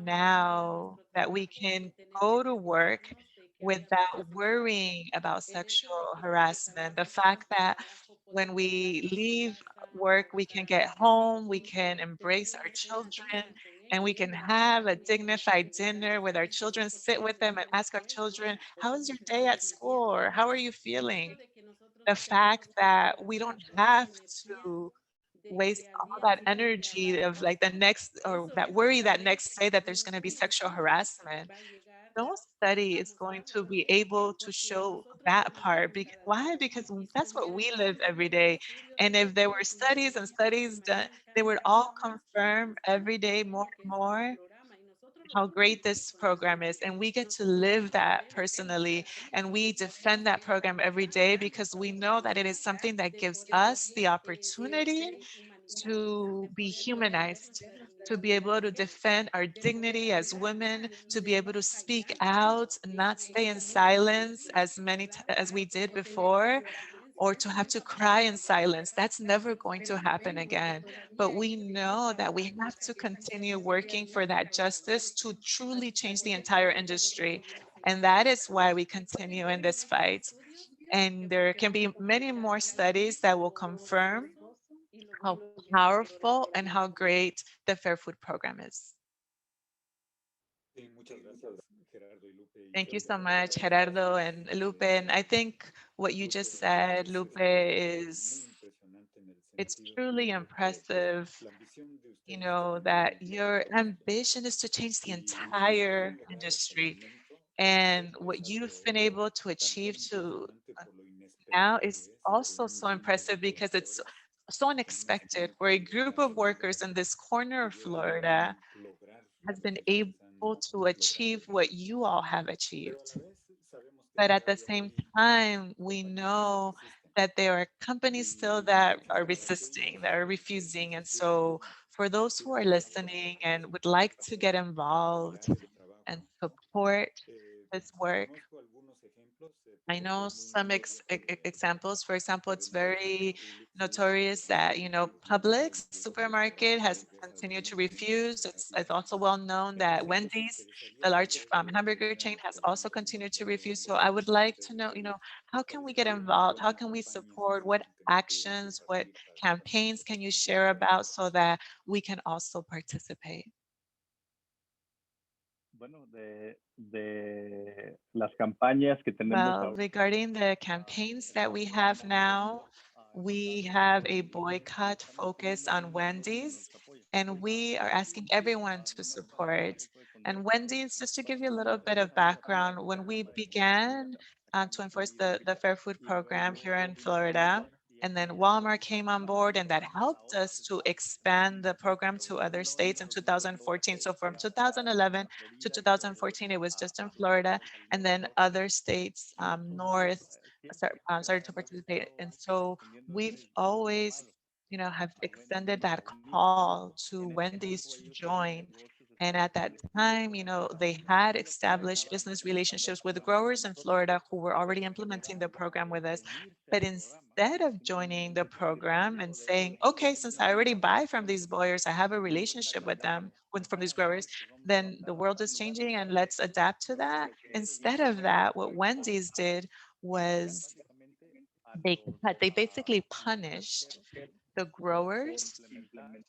now, that we can go to work without worrying about sexual harassment, the fact that when we leave work, we can get home, we can embrace our children, and we can have a dignified dinner with our children, sit with them and ask our children, how was your day at school? Or how are you feeling? The fact that we don't have to waste all that energy of like the next, or that worry that next day that there's going to be sexual harassment. No study is going to be able to show that part. Why? Because that's what we live every day. And if there were studies and studies done, they would all confirm every day more and more how great this program is. And we get to live that personally. And we defend that program every day because we know that it is something that gives us the opportunity to be humanized, to be able to defend our dignity as women, to be able to speak out, not stay in silence as we did before, or to have to cry in silence. That's never going to happen again. But we know that we have to continue working for that justice to truly change the entire industry. And that is why we continue in this fight. And there can be many more studies that will confirm how powerful and how great the Fair Food Program is. Thank you so much, Gerardo and Lupe. And I think what you just said, Lupe, it's truly impressive, that your ambition is to change the entire industry. And what you've been able to achieve to now is also so impressive because it's so unexpected, where a group of workers in this corner of Florida has been able to achieve what you all have achieved. But at the same time, we know that there are companies still that are resisting, that are refusing. And so for those who are listening and would like to get involved and support this work, I know some examples. For example, it's very notorious that, Publix supermarket has continued to refuse. It's also well known that Wendy's, the large hamburger chain, has also continued to refuse. So I would like to know, how can we get involved? How can we support? What actions, what campaigns can you share about so that we can also participate? Bueno, de las campañas que tenemos Well, regarding the campaigns that we have now, we have a boycott focus on Wendy's, and we are asking everyone to support. And Wendy's, just to give you a little bit of background, when we began to enforce the Fair Food Program here in Florida, and then Walmart came on board, and that helped us to expand the program to other states in 2014. So from 2011 to 2014, it was just in Florida, and then other states north started to participate. And so we've always, have extended that call to Wendy's to join. And at that time, they had established business relationships with growers in Florida who were already implementing the program with us. But instead of joining the program and saying, okay, since I already buy from these buyers, I have a relationship with them, from these growers, then the world is changing and let's adapt to that. Instead of that, what Wendy's did was they basically punished the growers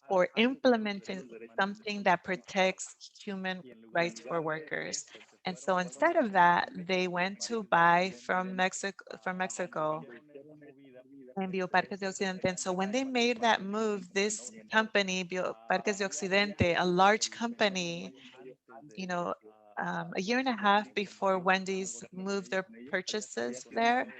for implementing something that protects human rights for workers. And so instead of that, they went to buy from Mexico and Bioparques de Occidente. And so when they made that move, this company, Bioparques de Occidente, a large company, you know, a year and a half before Wendy's moved their purchases there,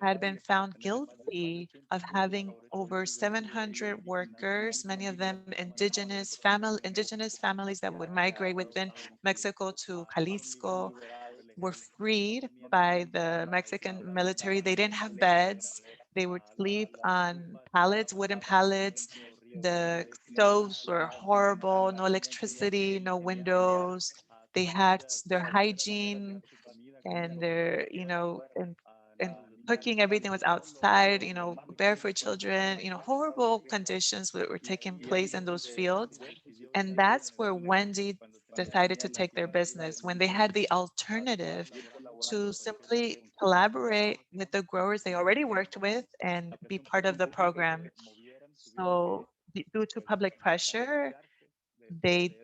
had been found guilty of having over 700 workers, many of them indigenous families that would migrate within Mexico to Jalisco, were freed by the Mexican military. They didn't have beds. They would sleep on pallets, wooden pallets. The stoves were horrible, no electricity, no windows. They had their hygiene and and cooking, everything was outside, barefoot children, horrible conditions that were taking place in those fields. And that's where Wendy decided to take their business when they had the alternative to simply collaborate with the growers they already worked with and be part of the program. So due to public pressure, they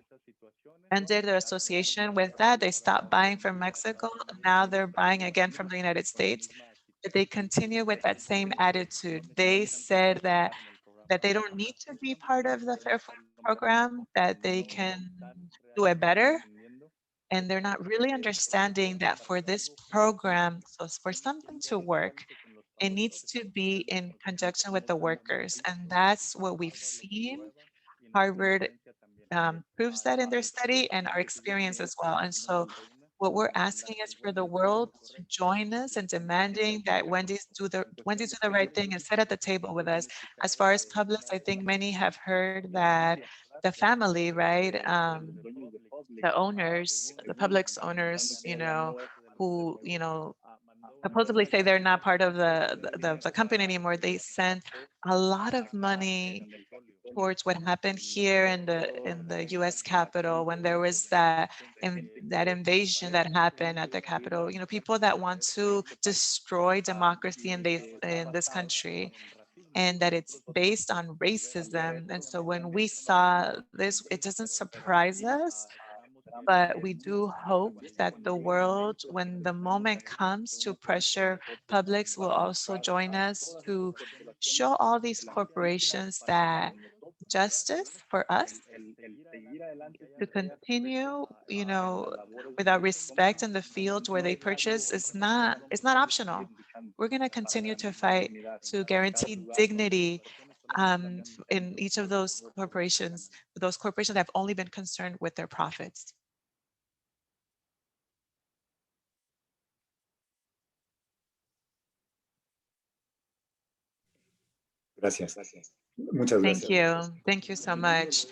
ended their association with that. They stopped buying from Mexico. Now they're buying again from the United States. But they continue with that same attitude. They said that they don't need to be part of the Fair Food program, that they can do it better. And they're not really understanding that for this program, so for something to work, it needs to be in conjunction with the workers. And that's what we've seen. Harvard proves that in their study and our experience as well. And so what we're asking is for the world to join us and demanding that Wendy's do the right thing and sit at the table with us. As far as Publix, I think many have heard that the family, right? The owners, the Publix owners, who, supposedly say they're not part of the company anymore. They sent a lot of money towards what happened here in the U.S. Capitol when there was that invasion that happened at the Capitol. People that want to destroy democracy in this country, and that it's based on racism. And so when we saw this, it doesn't surprise us, but we do hope that the world, when the moment comes to pressure, Publix will also join us to show all these corporations that justice for us to continue, without respect in the fields where they purchase it's not optional. We're going to continue to fight to guarantee dignity in each of those corporations that have only been concerned with their profits. Thank you. Thank you so much.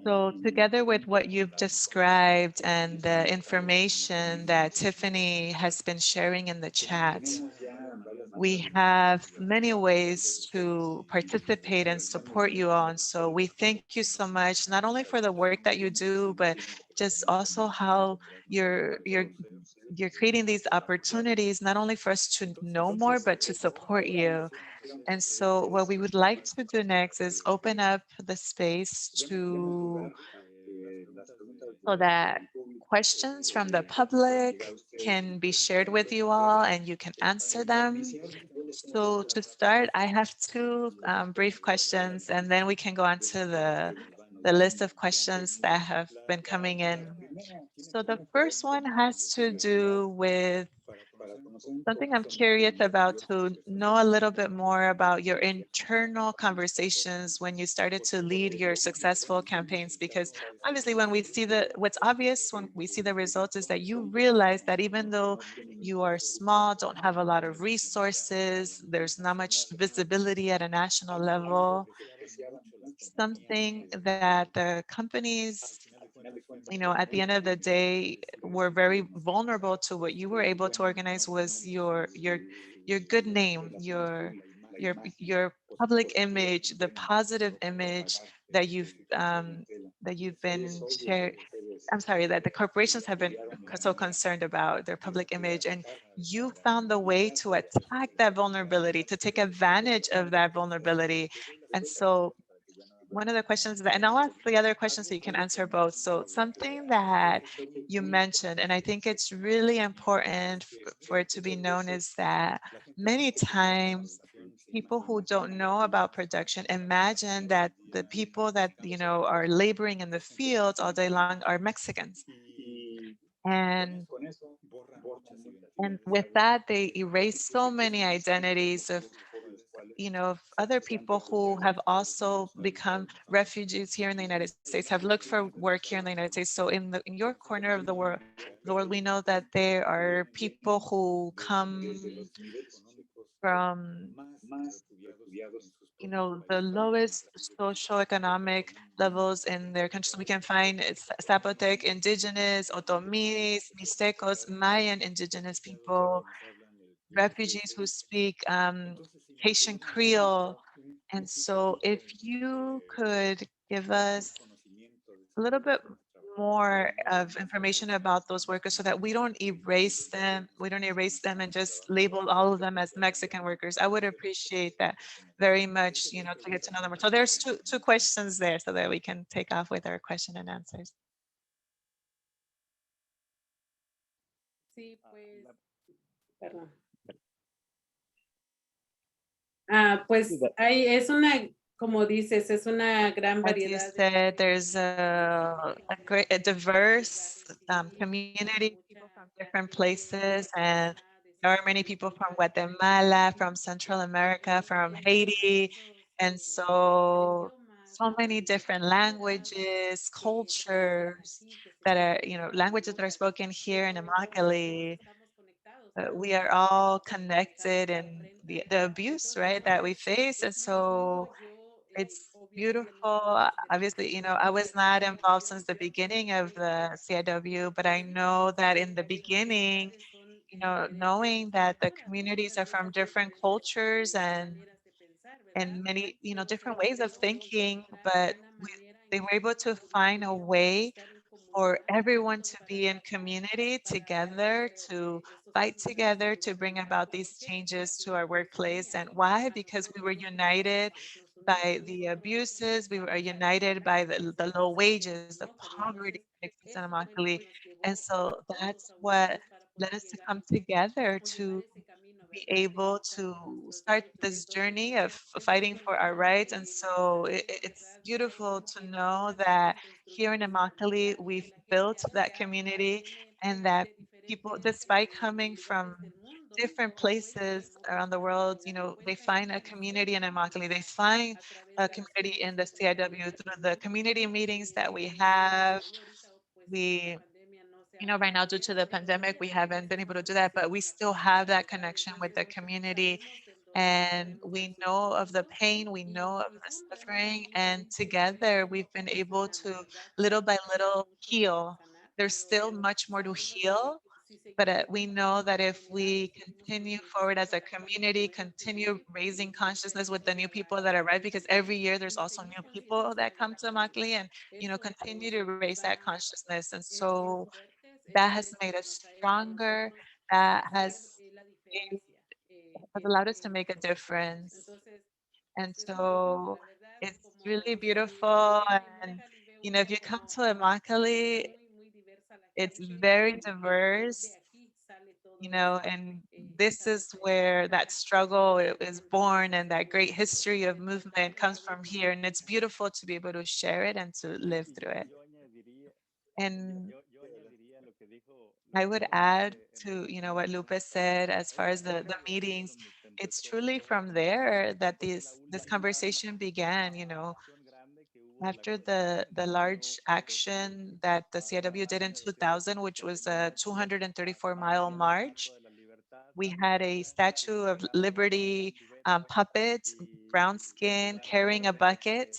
So together with what you've described and the information that Tiffany has been sharing in the chat, we have many ways to participate and support you all. And so we thank you so much, not only for the work that you do, but just also how you're creating these opportunities, not only for us to know more, but to support you. And so what we would like to do next is open up the space to so that questions from the public can be shared with you all and you can answer them. So to start, I have two brief questions, and then we can go on to the list of questions that have been coming in. So the first one has to do with something I'm curious about, to know a little bit more about your internal conversations when you started to lead your successful campaigns, because obviously when we see what's obvious when we see the results is that you realize that even though you are small, don't have a lot of resources, there's not much visibility at a national level, something that the companies, at the end of the day, were very vulnerable to. What you were able to organize was your good name, your public image, the positive image that you've been shared. I'm sorry, that the corporations have been so concerned about their public image, and you found the way to attack that vulnerability, to take advantage of that vulnerability. And so one of the questions that, and I'll ask the other questions so you can answer both. So something that you mentioned, and I think it's really important for it to be known, is that many times people who don't know about production imagine that the people that, are laboring in the fields all day long are Mexicans. And with that, they erase so many identities of of other people who have also become refugees here in the United States, have looked for work here in the United States. So in your corner of the world, we know that there are people who come from the lowest socioeconomic levels in their country. So we can find Zapotec indigenous, Otomis, Mixtecos, Mayan indigenous people, refugees who speak Haitian Creole. And so if you could give us a little bit more of information about those workers so that we don't erase them and just label all of them as Mexican workers. I would appreciate that very much, to get to know them more. So there's two questions there so that we can take off with our question and answers. Sí, pues, perdón. Pues es una, como dices, es una gran As you variedad. said, there's a diverse community, people from different places, and there are many people from Guatemala, from Central America, from Haiti, and so many different languages, cultures that are, languages that are spoken here in Immokalee. We are all connected in the abuse, right, that we face, and so it's beautiful. Obviously, I was not involved since the beginning of the CIW, but I know that in the beginning, knowing that the communities are from different cultures and many, different ways of thinking, but they were able to find a way for everyone to be in community together, to fight together, to bring about these changes to our workplace. And why? Because we were united by the abuses, we were united by the low wages, the poverty that exists in Immokalee. And so that's what led us to come together to be able to start this journey of fighting for our rights. And so it's beautiful to know that here in Immokalee, we've built that community, and that people, despite coming from different places around the world, they find a community in Immokalee. They find a community in the CIW through the community meetings that we have. We right now, due to the pandemic, we haven't been able to do that, but we still have that connection with the community. And we know of the pain, we know of the suffering, and together we've been able to little by little heal. There's still much more to heal, but we know that if we continue forward as a community, continue raising consciousness with the new people that arrive, because every year there's also new people that come to Immokalee, and continue to raise that consciousness. And so that has made us stronger. That made- has allowed us to make a difference. And so it's really beautiful. And if you come to Immokalee, it's very diverse, and this is where that struggle is born, and that great history of movement comes from here. And it's beautiful to be able to share it and to live through it. And I would add to, what Lupe said as far as the meetings. It's truly from there that this conversation began, after the large action that the CIW did in 2000, which was a 234-mile march. We had a Statue of Liberty puppet, brown skin, carrying a bucket.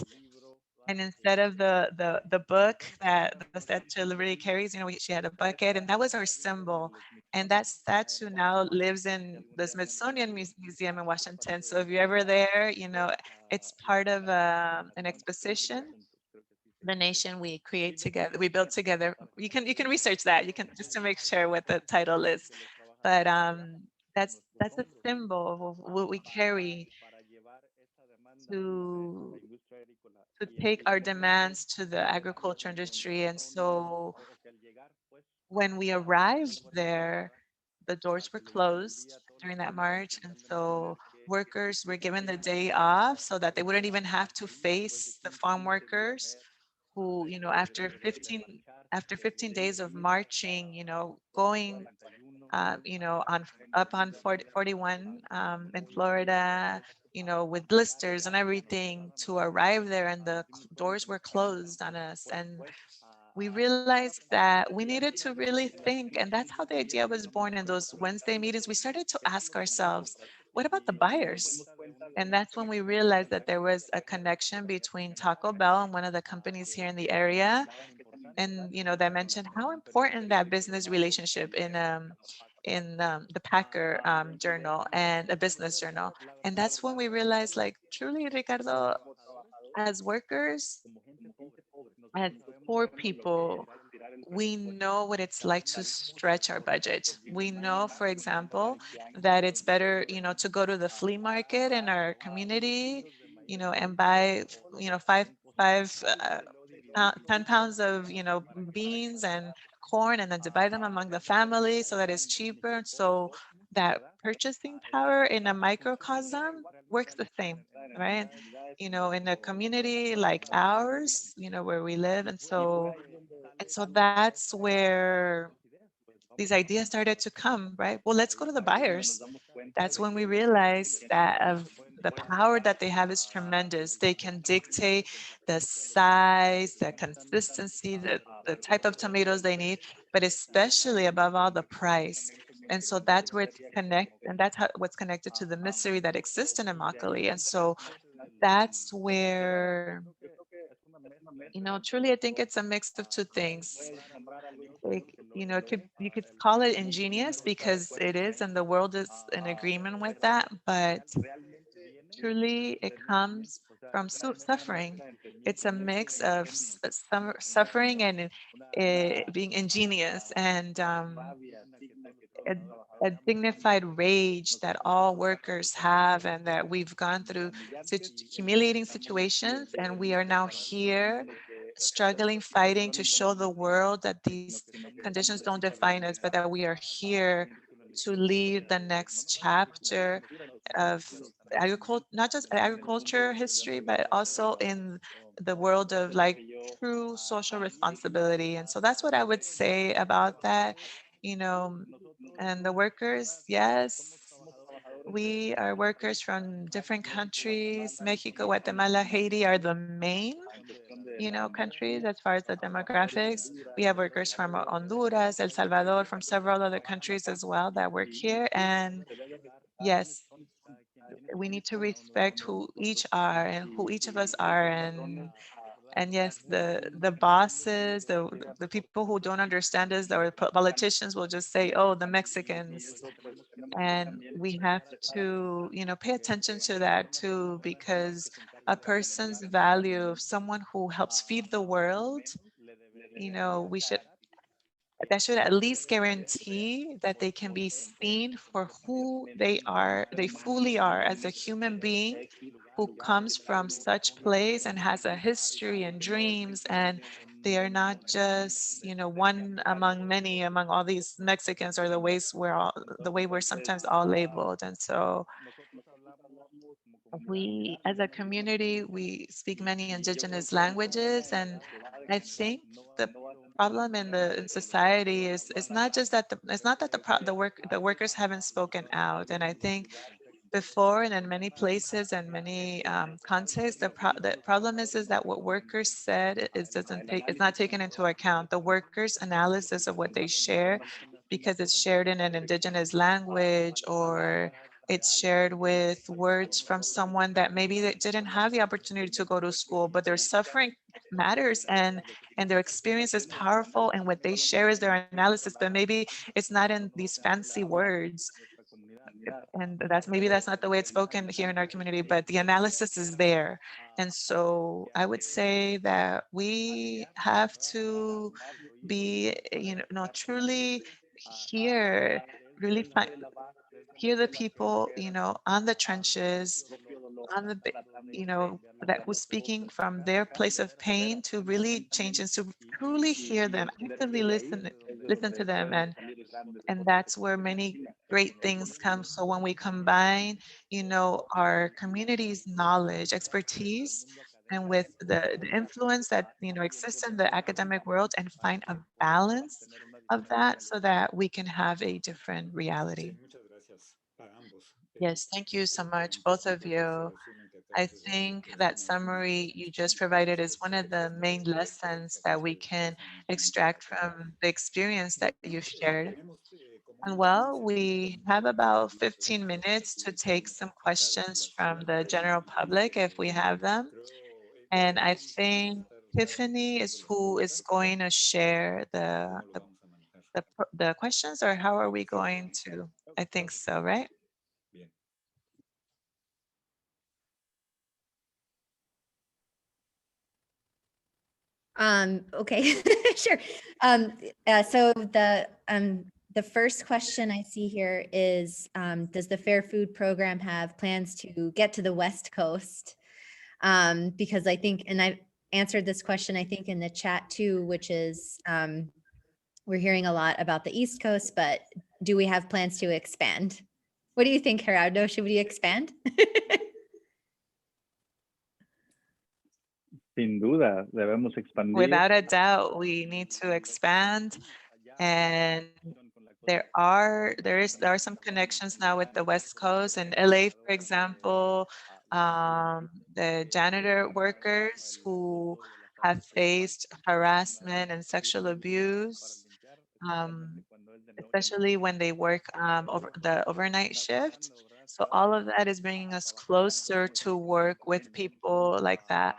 And instead of the book that the Statue of Liberty carries, she had a bucket, and that was our symbol. And that statue now lives in the Smithsonian Museum in Washington. So if you're ever there, it's part of an exposition, the nation we create together, we build together. You can research that. You can, just to make sure what the title is. But that's a symbol of what we carry to take our demands to the agriculture industry. And so when we arrived there, the doors were closed during that march. And so workers were given the day off so that they wouldn't even have to face the farm workers who, after 15 days of marching, going, on up on 41 in Florida, with blisters and everything to arrive there, and the doors were closed on us. And we realized that we needed to really think, and that's how the idea was born in those Wednesday meetings. We started to ask ourselves, what about the buyers? And that's when we realized that there was a connection between Taco Bell and one of the companies here in the area. And, they mentioned how important that business relationship in the Packer journal and a business journal. And that's when we realized, like, truly, Ricardo, as workers, as poor people, we know what it's like to stretch our budget. We know, for example, that it's better, to go to the flea market in our community, and buy, five 10 pounds of, beans and corn, and then divide them among the family so that it's cheaper. So that purchasing power in a microcosm works the same, right? In a community like ours, where we live. And so that's where these ideas started to come, right? Well, let's go to the buyers. That's when we realized that of the power that they have is tremendous. They can dictate the size, the consistency, the type of tomatoes they need, but especially above all, the price. And so that's where it's and that's what's connected to the mystery that exists in Immokalee. And so that's where, truly, I think it's a mix of two things. Like, you could call it ingenious because it is, and the world is in agreement with that, but truly it comes from suffering. It's a mix of suffering and being ingenious, and a, a dignified rage that all workers have, and that we've gone through humiliating situations, and we are now here struggling, fighting to show the world that these conditions don't define us, but that we are here to lead the next chapter of agriculture, not just agriculture history, but also in the world of, like, true social responsibility. And so that's what I would say about that. you know, and the workers, yes, we are workers from different countries. Mexico, Guatemala, Haiti are the main, countries as far as the demographics. We have workers from Honduras, El Salvador, from several other countries as well that work here. And yes, we need to respect who each are and who each of us are. And yes, the bosses, the people who don't understand us, or politicians will just say, oh, the Mexicans. And we have to, pay attention to that too, because a person's value of someone who helps feed the world, we should that should at least guarantee that they can be seen for who they fully are as a human being who comes from such place and has a history and dreams, and they are not just, one among many among all these Mexicans, or the way we're sometimes all labeled. And so we, as a community, we speak many indigenous languages, and I think the problem in society is not just that it's not that the workers haven't spoken out. And I think before, and in many places and many contexts, the problem is that what workers said is not taken into account. The workers' analysis of what they share, because it's shared in an indigenous language, or it's shared with words from someone that maybe they didn't have the opportunity to go to school, but their suffering matters, and their experience is powerful, and what they share is their analysis, but maybe it's not in these fancy words. And that's not the way it's spoken here in our community, but the analysis is there. And so I would say that we have to be, truly hear, really hear the people, on the trenches, on the, that who's speaking from their place of pain, to really change and to truly hear them, actively listen to them. And that's where many great things come. So when we combine, our community's knowledge, expertise, and with the influence that, exists in the academic world, and find a balance of that so that we can have a different reality. Yes, thank you so much, both of you. I think that summary you just provided is one of the main lessons that we can extract from the experience that you've shared. And well, we have about 15 minutes to take some questions from the general public if we have them. And I think Tiffany is who is going to share the questions, or how are we going to? I think so, right? Okay, sure. So the first question I see here is, does the Fair Food Program have plans to get to the West Coast? Because I think, and I answered this question, I think, in the chat too, which is, we're hearing a lot about the East Coast, but do we have plans to expand? What do you think, Gerardo? Should we expand? Sin duda, debemos expandir. Without a doubt, we need to expand. And there are some connections now with the West Coast and LA, for example, the janitor workers who have faced harassment and sexual abuse, especially when they work over the overnight shift. So all of that is bringing us closer to work with people like that.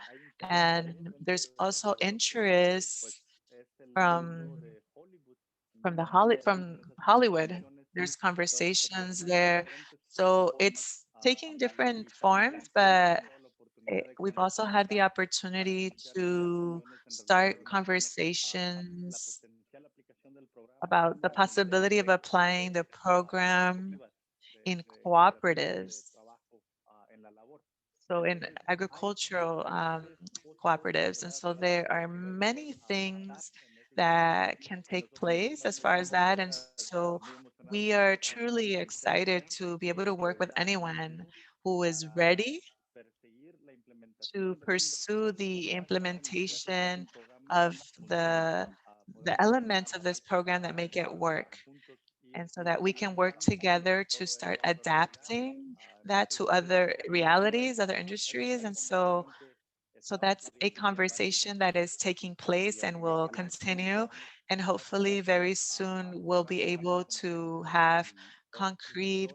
And there's also interest from from Hollywood. There's conversations there. So it's taking different forms, but we've also had the opportunity to start conversations about the possibility of applying the program in cooperatives. So in agricultural cooperatives. And so there are many things that can take place as far as that. And so we are truly excited to be able to work with anyone who is ready to pursue the implementation of the elements of this program that make it work. And so that we can work together to start adapting that to other realities, other industries. And so that's a conversation that is taking place and will continue. And hopefully very soon we'll be able to have concrete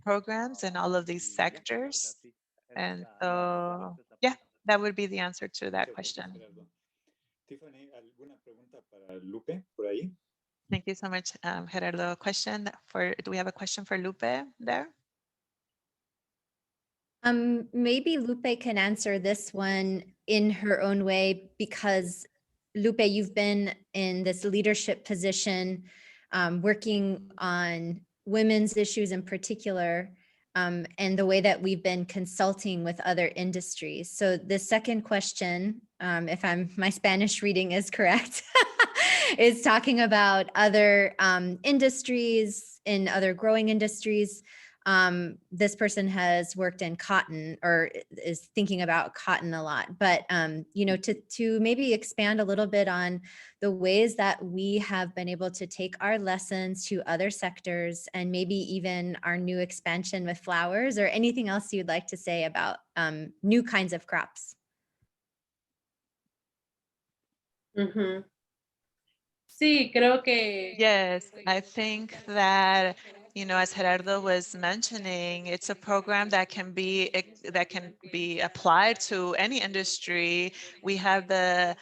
programs in all of these sectors. And so, yeah, that would be the answer to that question. Thank you so much, Gerardo. Do we have a question for Lupe there? Maybe Lupe can answer this one in her own way, because Lupe, you've been in this leadership position, working on women's issues in particular, and the way that we've been consulting with other industries. So the second question, if my Spanish reading is correct, is talking about other industries, in other growing industries. This person has worked in cotton, or is thinking about cotton a lot, but to maybe expand a little bit on the ways that we have been able to take our lessons to other sectors, and maybe even our new expansion with flowers, or anything else you'd like to say about new kinds of crops. Sí, creo que. Yes, I think that, as Gerardo was mentioning, it's a program that can be applied to any industry. We have the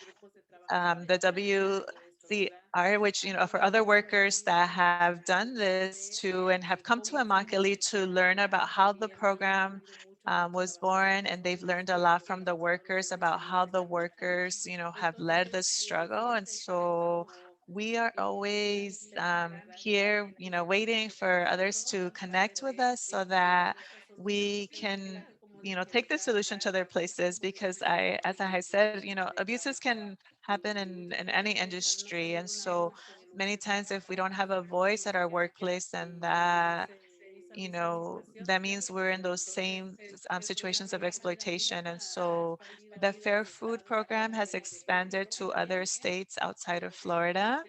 WCR, which, for other workers that have done this and have come to Immokalee to learn about how the program was born, and they've learned a lot from the workers about how the workers, have led the struggle. And so we are always here, waiting for others to connect with us so that we can, take the solution to their places, because as I said, abuses can happen in any industry. And so many times, if we don't have a voice at our workplace, then that means we're in those same situations of exploitation. And so the Fair Food Program has expanded to other states outside of Florida,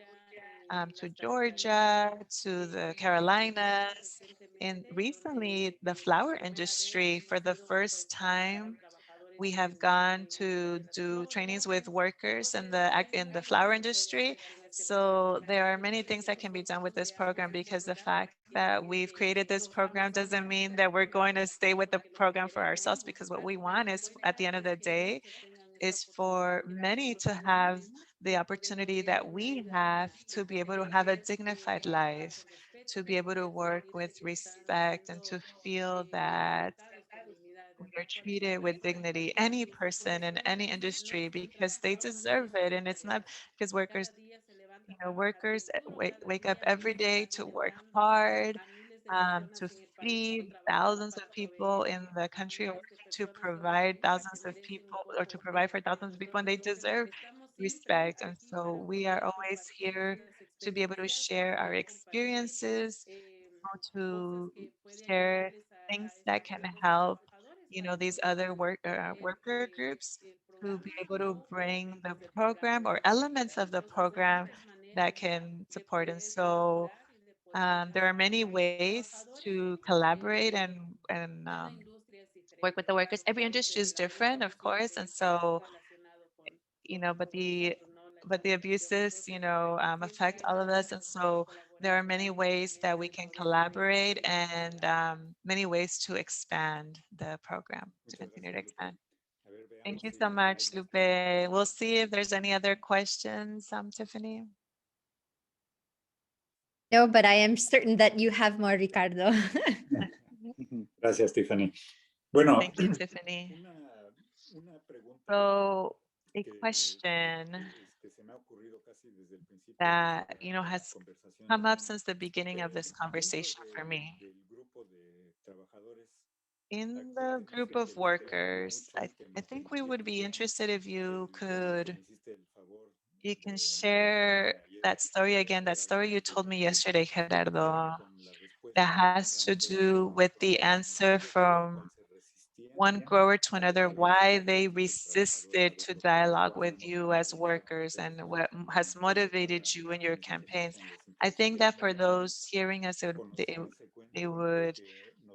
to Georgia, to the Carolinas. And recently, the flower industry, for the first time, we have gone to do trainings with workers in the flower industry. So there are many things that can be done with this program, because the fact that we've created this program doesn't mean that we're going to stay with the program for ourselves, because what we want is, at the end of the day, is for many to have the opportunity that we have to be able to have a dignified life, to be able to work with respect, and to feel that we are treated with dignity, any person in any industry, because they deserve it. And it's not because workers wake up every day to work hard, to feed thousands of people in the country, or working to provide thousands of people, or to provide for thousands of people, and they deserve respect. And so we are always here to be able to share our experiences, or to share things that can help, these other worker groups, to be able to bring the program or elements of the program that can support. And so there are many ways to collaborate and work with the workers. Every industry is different, of course, and so but the abuses, affect all of us. And so there are many ways that we can collaborate, and many ways to expand the program, to continue to expand. Thank you so much, Lupe. We'll see if there's any other questions, Tiffany. No, but I am certain that you have more, Ricardo. Gracias, Tiffany. Bueno, thank you, Tiffany. So a question that has come up since the beginning of this conversation for me. In the group of workers, I think we would be interested if you can share that story again, that story you told me yesterday, Gerardo, that has to do with the answer from one grower to another, why they resisted to dialogue with you as workers, and what has motivated you in your campaigns. I think that for those hearing us, they would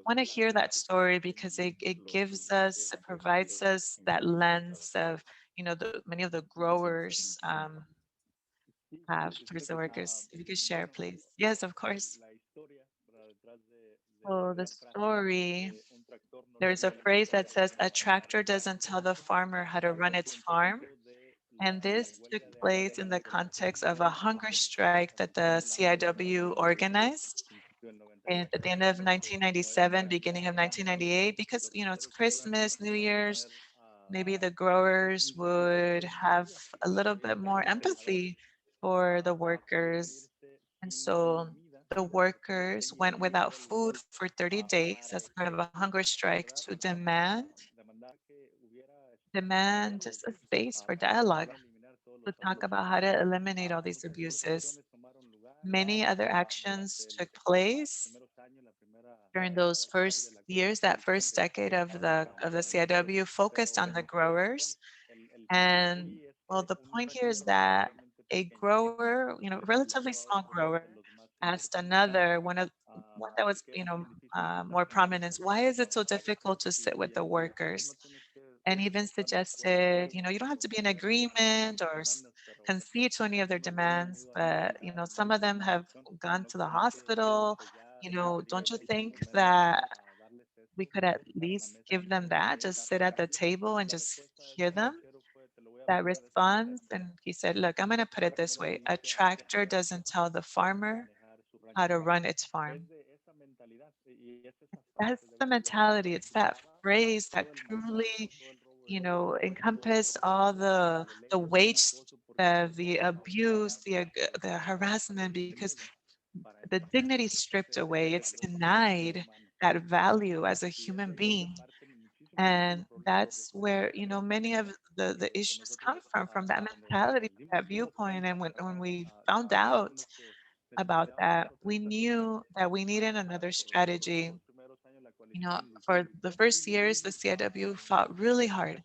want to hear that story, because it provides us that lens of, many of the growers have towards the workers. If you could share, please. Yes, of course. So the story, there's a phrase that says, a tractor doesn't tell the farmer how to run its farm. And this took place in the context of a hunger strike that the CIW organized at the end of 1997, beginning of 1998, because, it's Christmas, New Year's, maybe the growers would have a little bit more empathy for the workers. And so the workers went without food for 30 days as part of a hunger strike to demand just a space for dialogue to talk about how to eliminate all these abuses. Many other actions took place during those first years, that first decade of the CIW focused on the growers. And well, the point here is that a grower, relatively small grower, asked another one that was, more prominent, why is it so difficult to sit with the workers? And even suggested, you don't have to be in agreement or concede to any of their demands, but, some of them have gone to the hospital. Don't you think that we could at least give them that, just sit at the table and just hear them? That response, and he said, look, I'm going to put it this way. A tractor doesn't tell the farmer how to run its farm. That's the mentality. It's that phrase that truly, encompassed all the wage, the abuse, the harassment, because the dignity stripped away. It's denied that value as a human being. And that's where, many of the issues come from that mentality, that viewpoint. And when we found out about that, we knew that we needed another strategy. For the first years, the CIW fought really hard.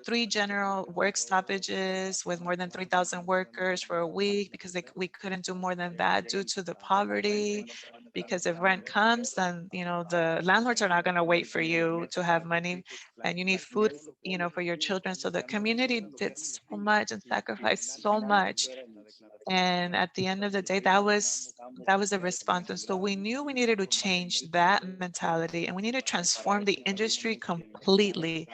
3 general work stoppages with more than 3,000 workers for a week because we couldn't do more than that due to the poverty. Because if rent comes, then, the landlords are not going to wait for you to have money, and you need food, for your children. So the community did so much and sacrificed so much. And at the end of the day, that was a response. And so we knew we needed to change that mentality, and we need to transform the industry completely.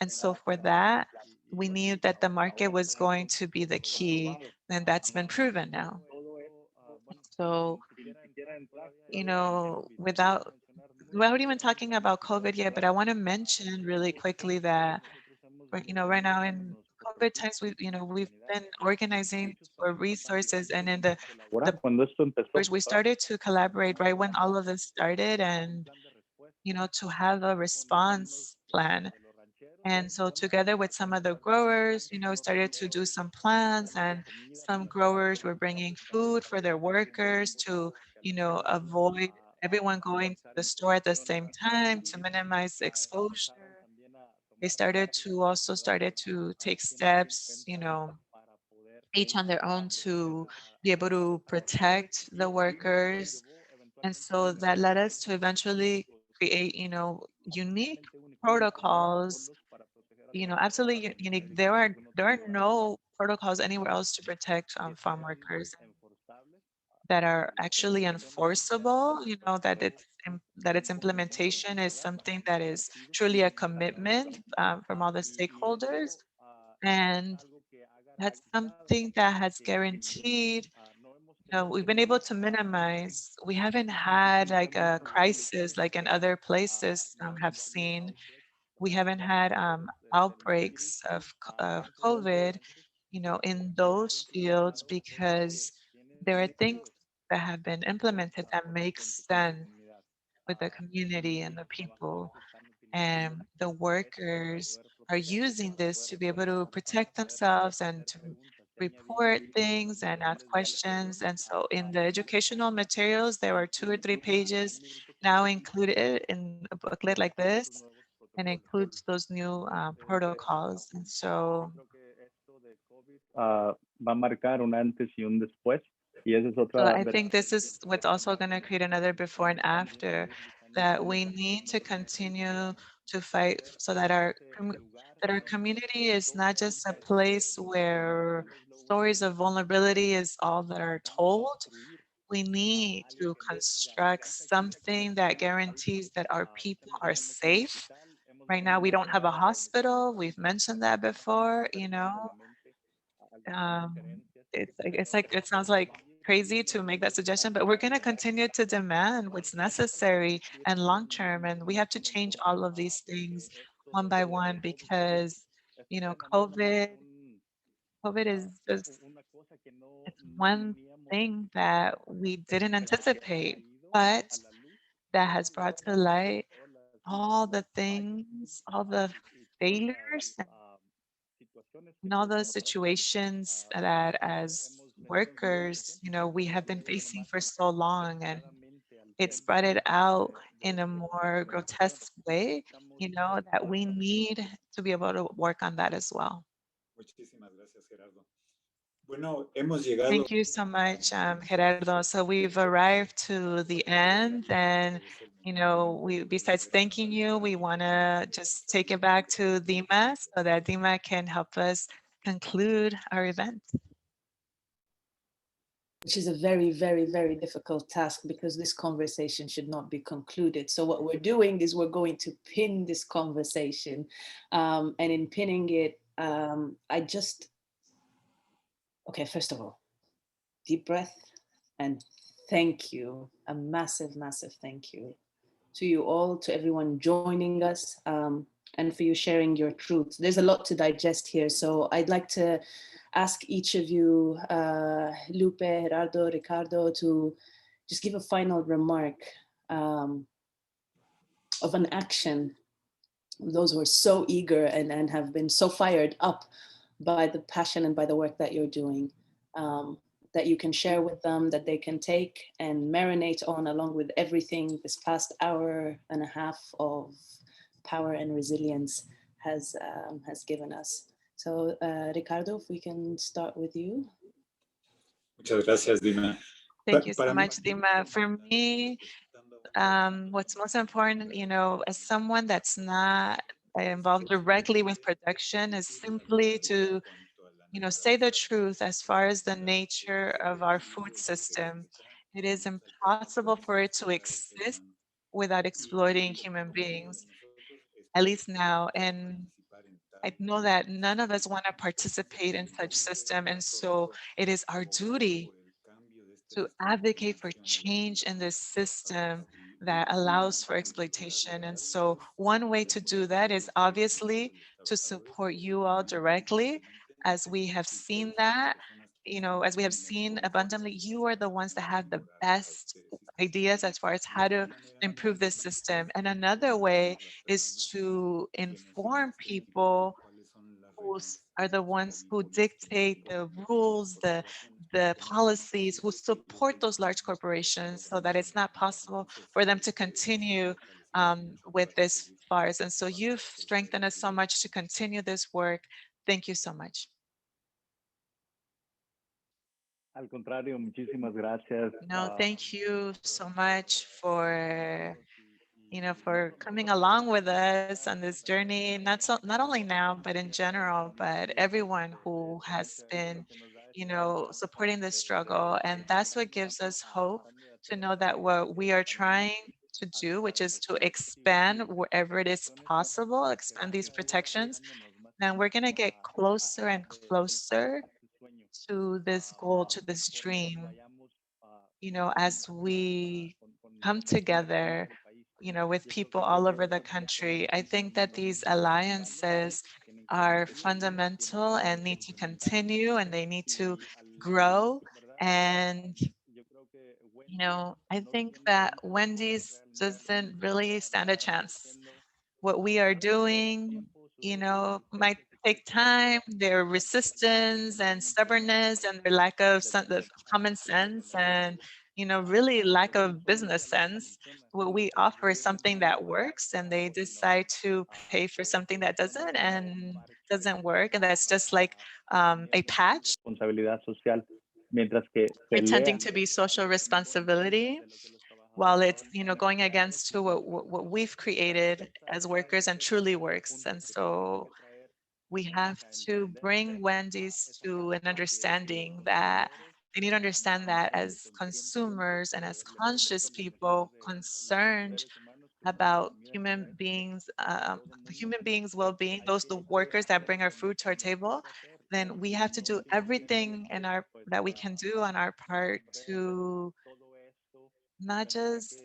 And so for that, we knew that the market was going to be the key, and that's been proven now. So, without even talking about COVID yet, but I want to mention really quickly that, right now in COVID times, we've been organizing for resources, and in the first, we started to collaborate right when all of this started, and, to have a response plan. And so together with some of the growers, started to do some plans, and some growers were bringing food for their workers to, avoid everyone going to the store at the same time to minimize exposure. They started to take steps, each on their own to be able to protect the workers. And so that led us to eventually create, unique protocols, absolutely unique. There are no protocols anywhere else to protect farm workers that are actually enforceable. That its implementation is something that is truly a commitment from all the stakeholders, and that's something that has guaranteed. We've been able to minimize. We haven't had like a crisis like in other places have seen. We haven't had outbreaks of COVID, in those fields, because there are things that have been implemented that make sense with the community and the people, and the workers are using this to be able to protect themselves and to report things and ask questions. And so in the educational materials, there were 2 or 3 pages now included in a booklet like this, and includes those new protocols. And so Va a marcar un antes y un después. Y esa es so otra I think this is what's also going to create another before and after, that we need to continue to fight so that that our community is not just a place where stories of vulnerability is all that are told, We need to construct something that guarantees that our people are safe. Right now, we don't have a hospital. We've mentioned that before, you know. Um, it sounds like crazy to make that suggestion, but we're going to continue to demand what's necessary and long term. And we have to change all of these things one by one because, you know, COVID is just, it's one thing that we didn't anticipate, but that has brought to light all the things, all the failures and all the situations that as workers, you know, we have been facing for so long, and it's brought it out in a more grotesque way, you know, that we need to be able to work on that as well. Muchísimas gracias, Gerardo. Bueno, hemos llegado. Thank you so much, Gerardo. So we've arrived to the end, and you know, we besides thanking you, we want to just take it back to Dima so that Dima can help us conclude our event. Which is a very, very, very difficult task because this conversation should not be concluded. So what we're doing is we're going to pin this conversation. And in pinning it, okay, first of all, deep breath and thank you, a massive, massive thank you to you all, to everyone joining us, and for you sharing your truths. There's a lot to digest here, so I'd like to ask each of you, Lupe, Gerardo, Ricardo, to just give a final remark of an action. Those who are so eager and have been so fired up by the passion and by the work that you're doing, that you can share with them, that they can take and marinate on along with everything this past hour and a half of power and resilience has given us. So Ricardo, if we can start with you. Muchas gracias, Dima. Thank you so much, Dima. For me, what's most important, you know, as someone that's not involved directly with production, is simply to, you know, say the truth as far as the nature of our food system. It is impossible for it to exist without exploiting human beings, at least now. And I know that none of us want to participate in such system. And so it is our duty to advocate for change in this system that allows for exploitation. And so one way to do that is obviously to support you all directly, as we have seen that, you know, as we have seen abundantly, you are the ones that have the best ideas as far as how to improve this system. And another way is to inform people who are the ones who dictate the rules, the policies, who support those large corporations so that it's not possible for them to continue with this farce. And so you've strengthened us so much to continue this work. Thank you so much. Al contrario, muchísimas gracias. No, thank you so much for, you know, for coming along with us on this journey, not only now, but in general, but everyone who has been, you know, supporting this struggle. And that's what gives us hope to know that what we are trying to do, which is to expand wherever it is possible, expand these protections, then we're going to get closer and closer to this goal, to this dream, you know, as we come together, you know, with people all over the country. I think that these alliances are fundamental and need to continue, and they need to grow. And, you know, I think that Wendy's doesn't really stand a chance. What we are doing, you know, might take time, their resistance and stubbornness and their lack of common sense and, you know, really lack of business sense. What we offer is something that works, and they decide to pay for something that doesn't work. And that's just like a patch Responsabilidad social, mientras que pretending pelean to be social responsibility, while it's, you know, going against to what we've created as workers and truly works. And so we have to bring Wendy's to an understanding that They need to understand that as consumers and as conscious people concerned about human beings' well-being, those the workers that bring our food to our table, then we have to do everything in our that we can do on our part to not just,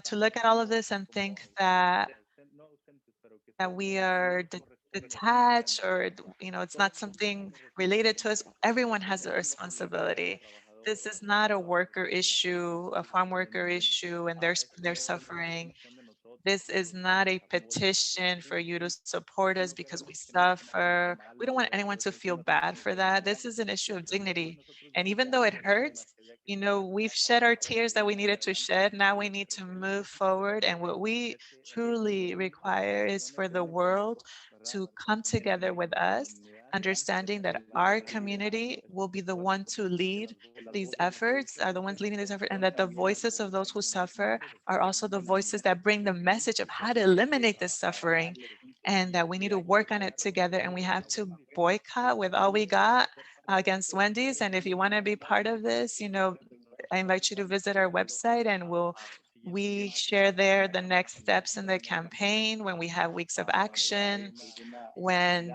to look at all of this and think that we are detached or, it's not something related to us. Everyone has a responsibility. This is not a worker issue, a farm worker issue, and they're suffering. This is not a petition for you to support us because we suffer. We don't want anyone to feel bad for that. This is an issue of dignity. And even though it hurts, we've shed our tears that we needed to shed. Now we need to move forward. And what we truly require is for the world to come together with us, understanding that our community will be the one to lead these efforts, are the ones leading this effort, and that the voices of those who suffer are also the voices that bring the message of how to eliminate this suffering, and that we need to work on it together, and we have to boycott with all we got against Wendy's. And if you want to be part of this, I invite you to visit our website, and we share there the next steps in the campaign, when we have weeks of action, when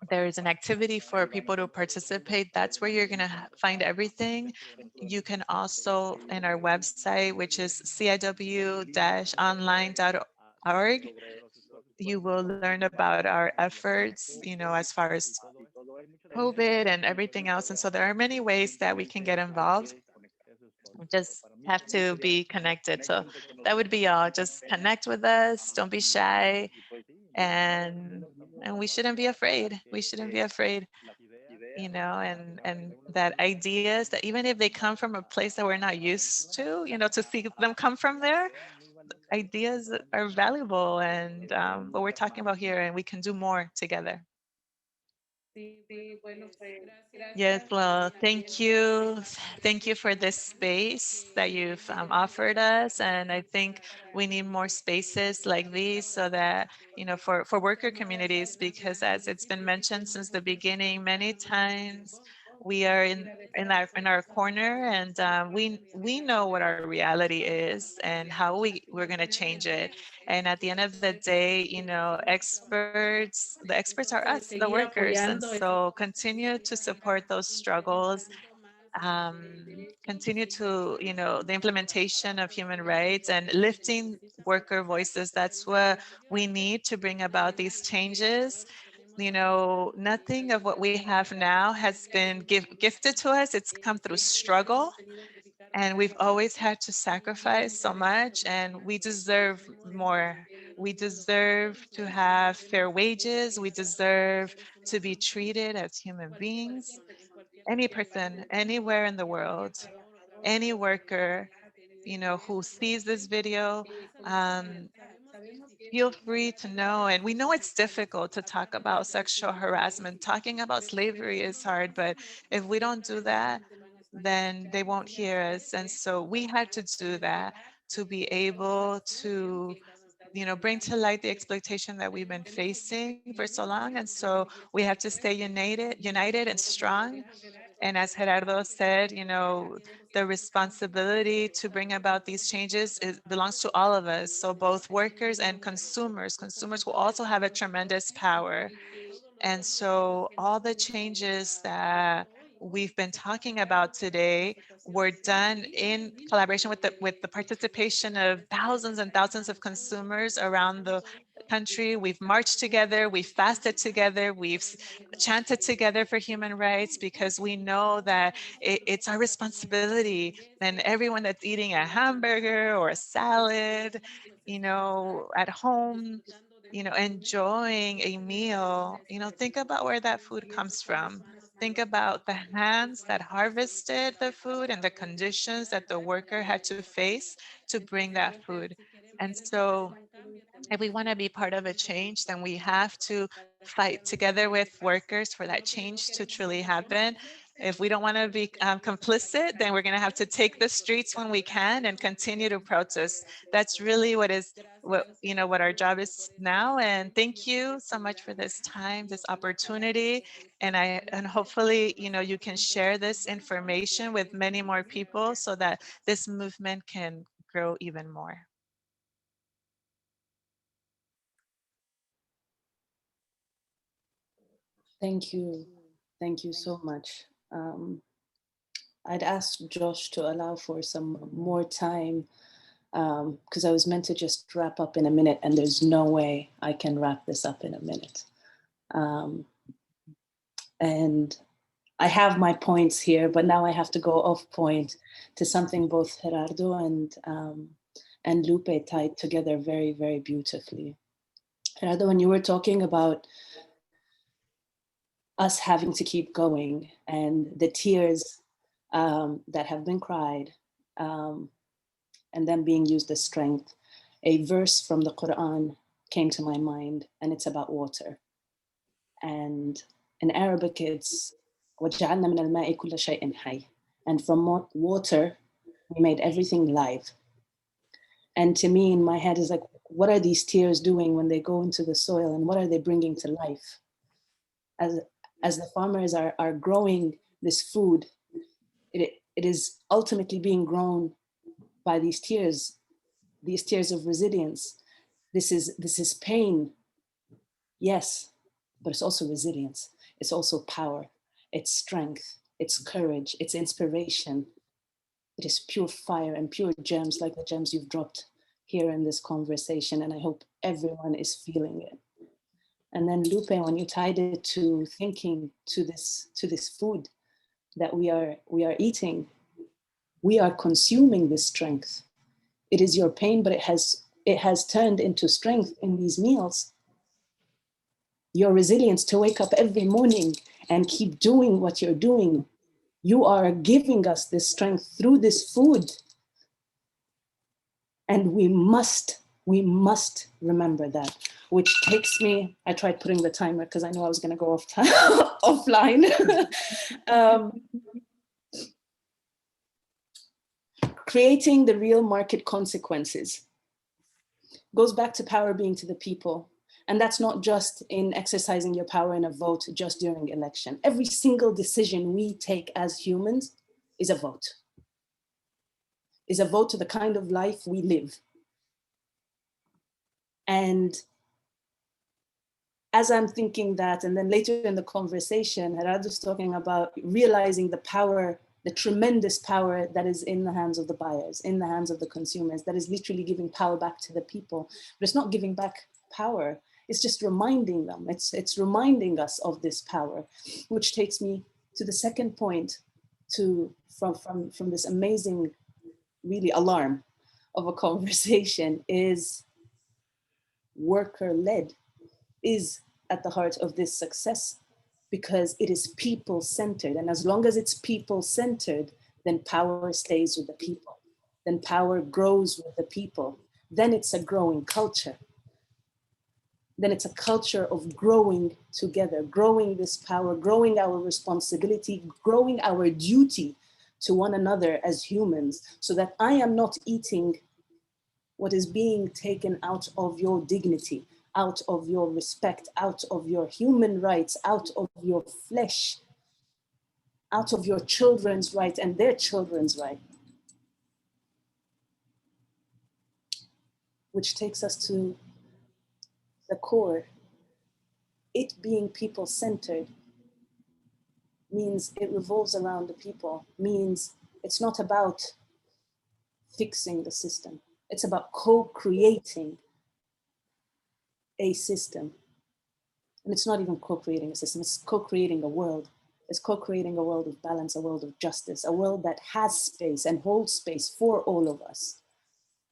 there is an activity for people to participate. That's where you're going to find everything. You can also, in our website, which is ciw-online.org, you will learn about our efforts, as far as COVID and everything else. And so there are many ways that we can get involved. We just have to be connected. So that would be all. Just connect with us. Don't be shy. And we shouldn't be afraid. We shouldn't be afraid, and that ideas, that even if they come from a place that we're not used to see them come from there, ideas are valuable, and what we're talking about here, and we can do more together. Yes, well, thank you. Thank you for this space that you've offered us. And I think we need more spaces like these, so that, for worker communities, because as it's been mentioned since the beginning, many times we are in our corner, and we know what our reality is and how we're going to change it. And at the end of the day, the experts are us, the workers. And so continue to support those struggles. Continue to, the implementation of human rights and lifting worker voices. That's what we need to bring about these changes. Nothing of what we have now has been gifted to us. It's come through struggle. And we've always had to sacrifice so much, and we deserve more. We deserve to have fair wages. We deserve to be treated as human beings. Any person, anywhere in the world, any worker, who sees this video, um, feel free to know. And we know it's difficult to talk about sexual harassment. Talking about slavery is hard, but if we don't do that, then they won't hear us. And so we had to do that to be able to, bring to light the exploitation that we've been facing for so long. And so we have to stay united and strong. And as Gerardo said, the responsibility to bring about these changes belongs to all of us. So both workers and consumers will also have a tremendous power. And so all the changes that we've been talking about today were done in collaboration with the participation of thousands and thousands of consumers around the country. We've marched together, we've fasted together, we've chanted together for human rights, because we know that it's our responsibility. And everyone that's eating a hamburger or a salad, at home, enjoying a meal, think about where that food comes from. Think about the hands that harvested the food and the conditions that the worker had to face to bring that food. And so if we want to be part of a change, then we have to fight together with workers for that change to truly happen. If we don't want to be complicit, then we're going to have to take the streets when we can and continue to protest. That's really what our job is now. And thank you so much for this time, this opportunity. And hopefully, you can share this information with many more people so that this movement can grow even more. Thank you. Thank you so much. I'd asked Josh to allow for some more time because I was meant to just wrap up in a minute, and there's no way I can wrap this up in a minute. And I have my points here, but now I have to go off point to something both Gerardo and Lupe tied together very, very beautifully. Gerardo, when you were talking about us having to keep going and the tears that have been cried and then being used as strength, a verse from the Quran came to my mind, and it's about water. And in Arabic, it's وَجَعَلْنَا مِنَ الْمَاءِ كُلَّ شَيْءٍ حَيٍّ. And from water, we made everything live. And to me, in my head, is like, what are these tears doing when they go into the soil, and what are they bringing to life? As the farmers are growing this food, it is ultimately being grown by these tears of resilience. This is pain, yes, but it's also resilience. It's also power, it's strength, it's courage, it's inspiration. It is pure fire and pure gems like the gems you've dropped here in this conversation, and I hope everyone is feeling it. And then Lupe, when you tied it to thinking to this food that we are eating, we are consuming this strength. It is your pain, but it has turned into strength in these meals. Your resilience to wake up every morning and keep doing what you're doing. You are giving us this strength through this food. And we must remember that, which takes me, I tried putting the timer because I know I was going to go offline. Creating the real market consequences goes back to power being to the people. And that's not just in exercising your power in a vote just during election. Every single decision we take as humans is a vote. Is a vote to the kind of life we live. And as I'm thinking that, and then later in the conversation, Gerardo's talking about realizing the power, the tremendous power that is in the hands of the buyers, in the hands of the consumers, that is literally giving power back to the people. But it's not giving back power, it's just reminding them, it's reminding us of this power, which takes me to the second point from this amazing, really alarm of a conversation is worker-led is at the heart of this success because it is people-centered. And as long as it's people-centered, then power stays with the people. Then power grows with the people. Then it's a growing culture. Then it's a culture of growing together, growing this power, growing our responsibility, growing our duty to one another as humans, so that I am not eating what is being taken out of your dignity, out of your respect, out of your human rights, out of your flesh, out of your children's right and their children's right. Which takes us to the core. It being people-centered means it revolves around the people, means it's not about fixing the system. It's about co-creating a system. And it's not even co-creating a system, it's co-creating a world. It's co-creating a world of balance, a world of justice, a world that has space and holds space for all of us.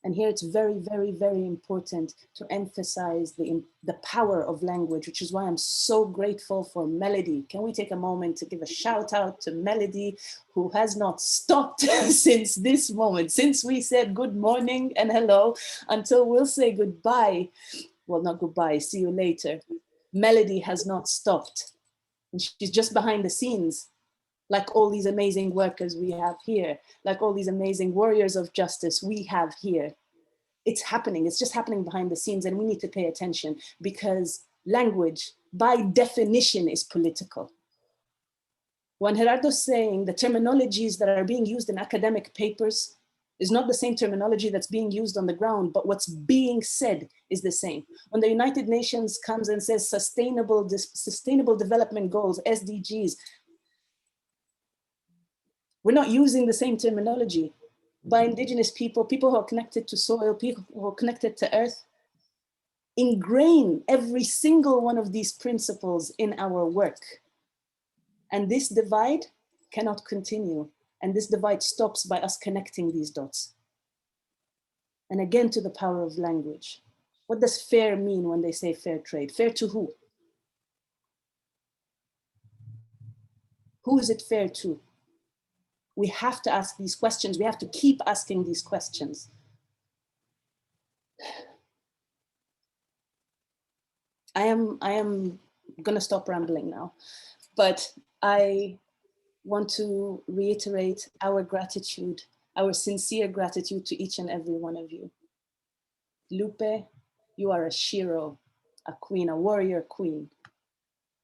And here it's very, very, very important to emphasize the power of language, which is why I'm so grateful for Melody. Can we take a moment to give a shout out to Melody, who has not stopped since this moment, since we said good morning and hello, until we'll say goodbye. Well, not goodbye, see you later. Melody has not stopped. And she's just behind the scenes, like all these amazing workers we have here, like all these amazing warriors of justice we have here. It's happening, it's just happening behind the scenes, and we need to pay attention, because language, by definition, is political. When Gerardo's saying the terminologies that are being used in academic papers is not the same terminology that's being used on the ground, but what's being said is the same. When the United Nations comes and says sustainable development goals, SDGs, we're not using the same terminology. By indigenous people, people who are connected to soil, people who are connected to earth, ingrain every single one of these principles in our work. And this divide cannot continue. And this divide stops by us connecting these dots. And again, to the power of language. What does fair mean when they say fair trade? Fair to who? Who is it fair to? We have to ask these questions. We have to keep asking these questions. I am gonna stop rambling now, but I want to reiterate our gratitude, our sincere gratitude to each and every one of you. Lupe, you are a Shiro, a queen, a warrior queen.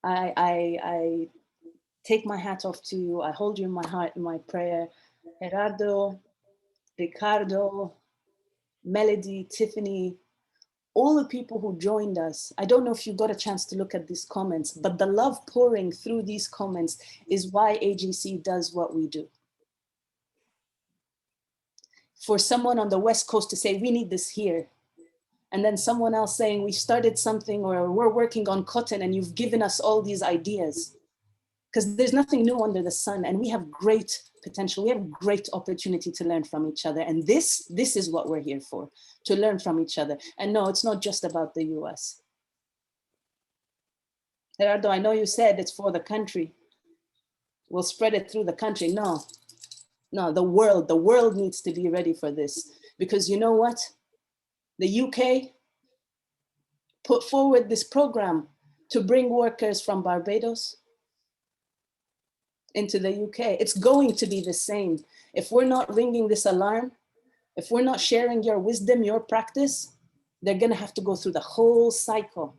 I take my hat off to you. I hold you in my heart, in my prayer. Gerardo, Ricardo, Melody, Tiffany, all the people who joined us. I don't know if you got a chance to look at these comments, but the love pouring through these comments is why AGC does what we do. For someone on the West Coast to say, we need this here, and then someone else saying, we started something, or we're working on cotton and you've given us all these ideas. Because there's nothing new under the sun, and we have great potential. We have great opportunity to learn from each other. And this is what we're here for, to learn from each other. And no, it's not just about the US. Gerardo, I know you said it's for the country. We'll spread it through the country. No, the world needs to be ready for this. Because you know what? The UK put forward this program to bring workers from Barbados into the UK. It's going to be the same. If we're not ringing this alarm, if we're not sharing your wisdom, your practice, they're gonna have to go through the whole cycle.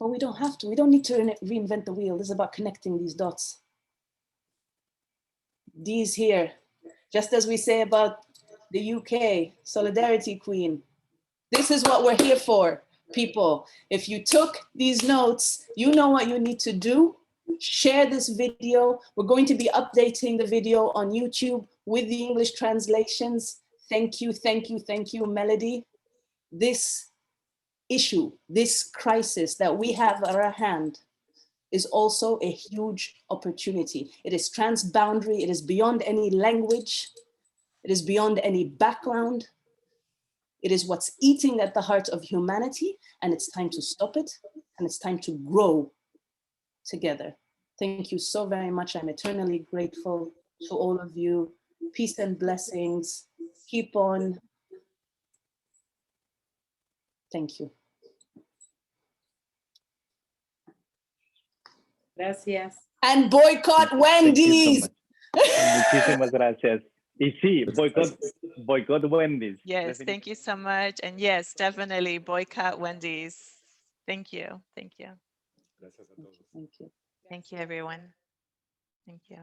But we don't have to. We don't need to reinvent the wheel. This is about connecting these dots. These here, just as we say about the UK, Solidarity Queen. This is what we're here for, people. If you took these notes, you know what you need to do. Share this video. We're going to be updating the video on YouTube with the English translations. Thank you, thank you, thank you, Melody. This issue, this crisis that we have at our hand is also a huge opportunity. It is transboundary. It is beyond any language. It is beyond any background. It is what's eating at the heart of humanity, and it's time to stop it, and it's time to grow together. Thank you so very much. I'm eternally grateful to all of you. Peace and blessings. Keep on. Thank you. Gracias. And boycott Wendy's. Muchísimas gracias. Y sí, boycott Wendy's. Yes, thank you so much. And yes, definitely boycott Wendy's. Thank you. Thank you. Gracias a todos. Thank you. Thank you, everyone. Thank you.